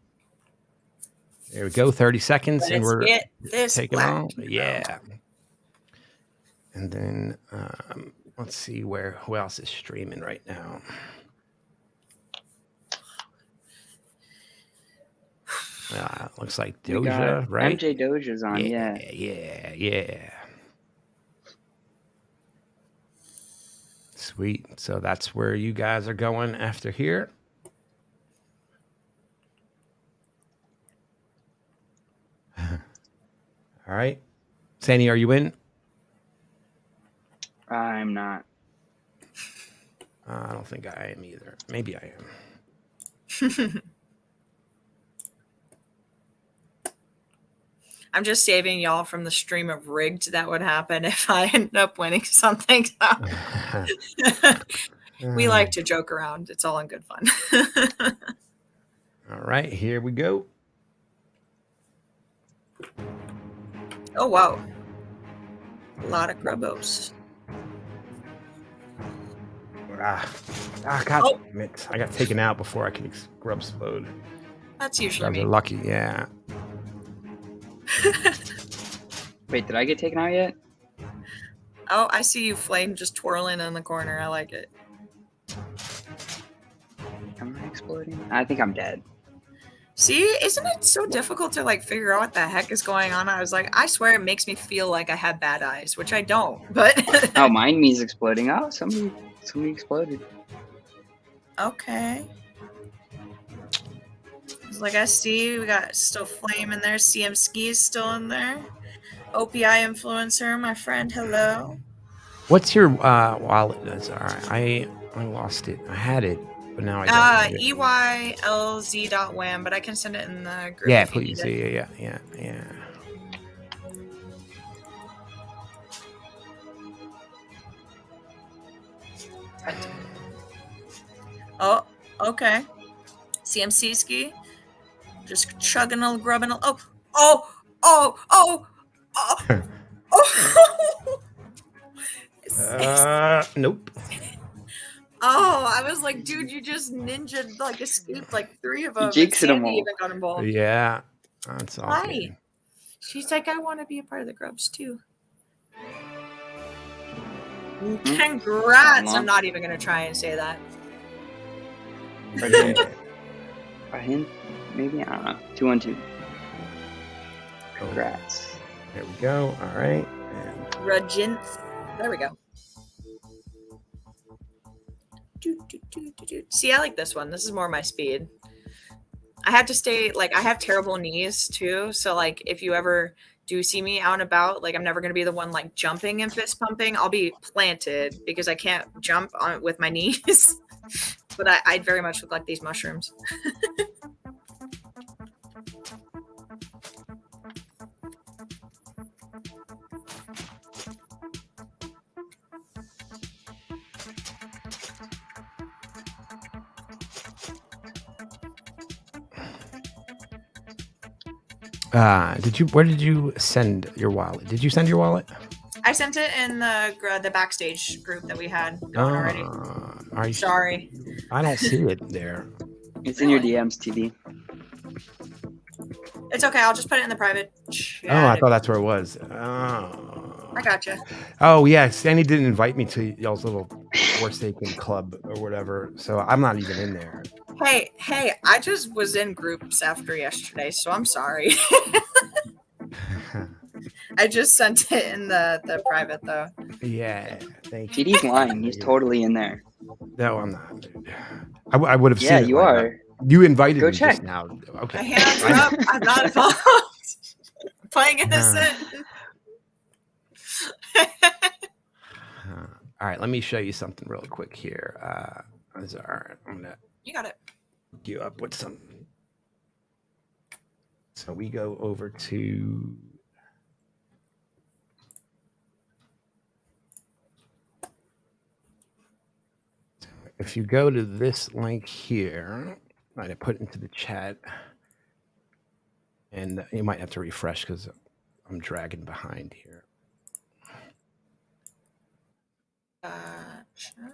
There we go. 30 seconds. And Let's we're get this taking black on. hero. Yeah. And then let's see who else is streaming right now. Looks like We got Doja, right? MJ Doja's on, yeah. Yeah. Sweet. So that's where you guys are going after here. All right. Sandy, are you in? I'm not. I don't think I am either. Maybe I am. I'm just saving y'all from the stream of rigged that would happen if I end up winning something. We like to joke around. It's all in good fun. All right, here we go. Oh, wow. A lot of grubbos. God damn it. I got taken out before I could grub explode. That's usually Grubs me. are lucky, yeah. Wait, did I get taken out yet? Oh, I see you, Flame, just twirling in the corner. I like it. Am I exploding? I think I'm dead. See, isn't it so difficult to like figure out what the heck is going on? I was like, I swear it makes me feel like I have bad eyes, which I don't, but Oh, me's exploding. Oh, somebody exploded. okay. It's like I see we got still Flame in there, CM Ski's still in there. OPI influencer, my friend, hello. What's your wallet? That's all right. I lost it. I had it, but now I don't. have it. EYLZ.wham, but I can send it in the group. Yeah, if you please. need it. Yeah. Oh, okay. CMC ski. Just chugging a grubbing. Oh. Nope. Oh, I was like, dude, you just ninja like escaped like 3 of them. jinxed them Sandy all. even got involved. Yeah, that's all. Hi. Good. She's like, I want to be a part of the grubs too. Congrats! I'm not even gonna try and say that. By him? Maybe? I don't know. 2-1-2. Congrats. There we go. All right. And Rajinth. There we go. See, I like this one. This is more my speed. I have to stay, like, I have terrible knees too. So, like, if you ever do see me out and about, like, I'm never going to be the one, like, jumping and fist pumping. I'll be planted because I can't jump on with my knees. But I'd very much look like these mushrooms. where did you send your wallet? Did you send your wallet? I sent it in the backstage group that we had going already. Are you Sorry. I don't see it there. It's in your DMs, TV. It's okay. I'll just put it in the private chat. Oh, I thought that's where it was. Oh. I gotcha. Oh, yeah. Sandy didn't invite me to y'all's little Warsaken club or whatever, so I'm not even in there. Hey, I just was in groups after yesterday, so I'm sorry. I just sent it in the private, though. Yeah, thank you. TD's lying. He's totally in there. No, I'm not, dude. I would have seen Yeah, it. you like are. that. You invited Go me check. just now. Okay. My hands up. I'm not involved. Playing innocent. All right, let me show you something real quick here. All right, You got it. hook you up with some. So we go over to. If you go to this link here, I put into the chat, and you might have to refresh because I'm dragging behind here. Gotcha.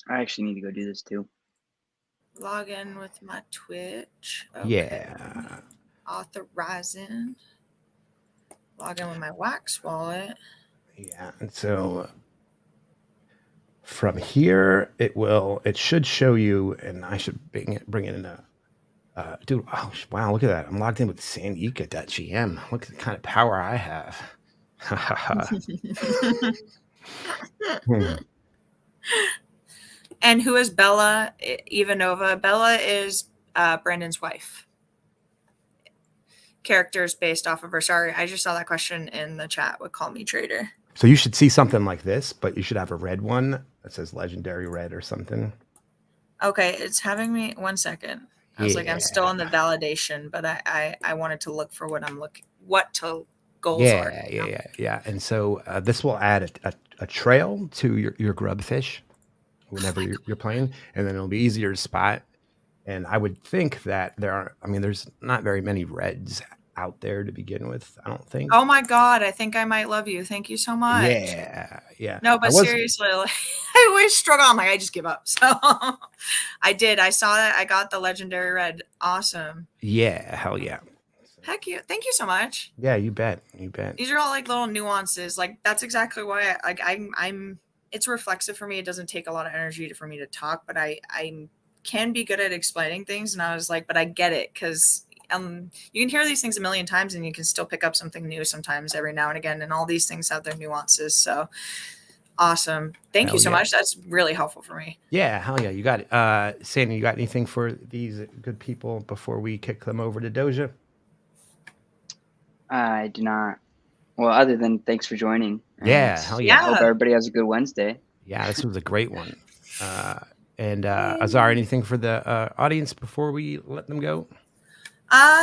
I actually need to go do this too. Log in with my Twitch. Okay. Yeah. Authorizing. Log in with my Wax wallet. Yeah. And so from here, it should show you, and I should bring it in a. Dude, oh, wow, look at that. I'm logged in with Sandika.gm. Look at the kind of power I have. Hmm. And who is Bella Ivanova? Bella is Brandon's wife. Characters based off of her. Sorry, I just saw that question in the chat with Call Me Trader. So you should see something like this, but you should have a red one that says Legendary Red or something. Okay, it's having me 1 second. I was like, I'm still in the validation, but I wanted to look for what goals are. Yeah. And so this will add a trail to your grub fish whenever you're playing, and then it'll be easier to spot. And I would think that there's not very many reds out there to begin with, I don't think. Oh my God, I think I might love you. Thank you so much. Yeah. No, but seriously, like, I always struggle. I'm like, I just give up. So I did. I saw that. I got the Legendary Red. Awesome. Yeah, hell yeah. Heck yeah. Thank you so much. Yeah, you bet. These are all like little nuances. Like that's exactly why I'm it's reflexive for me. It doesn't take a lot of energy for me to talk, but I can be good at explaining things. And I was like, but I get it because you can hear these things a million times and you can still pick up something new sometimes every now and again. And all these things have their nuances. So awesome. Thank you so much. That's really helpful for me. Yeah, hell yeah. You got it. Sandy, you got anything for these good people before we kick them over to Doja? I do not. Well, other than thanks for joining. Yeah, hell yeah. Hope everybody has a good Wednesday. Yeah, this was a great one. And Azar, anything for the audience before we let them go?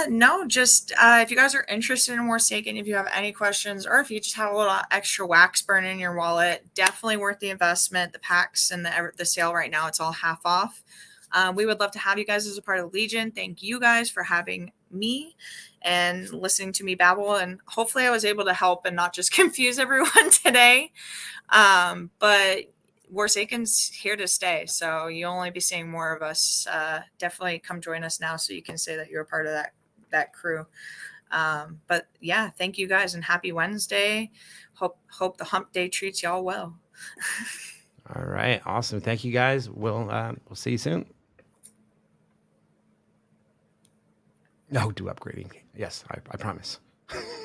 No, just if you guys are interested in Warsaken, if you have any questions, or if you just have a little extra wax burn in your wallet, definitely worth the investment. The packs and the sale right now, it's all half off. We would love to have you guys as a part of the Legion. Thank you guys for having me and listening to me babble. And hopefully I was able to help and not just confuse everyone today. But Warsaken's here to stay. So you'll only be seeing more of us. Definitely come join us now so you can say that you're a part of that crew. But yeah, thank you guys and happy Wednesday. Hope the hump day treats y'all well. All right. Awesome. Thank you guys. We'll see you soon. No, do upgrading. Yes, I promise.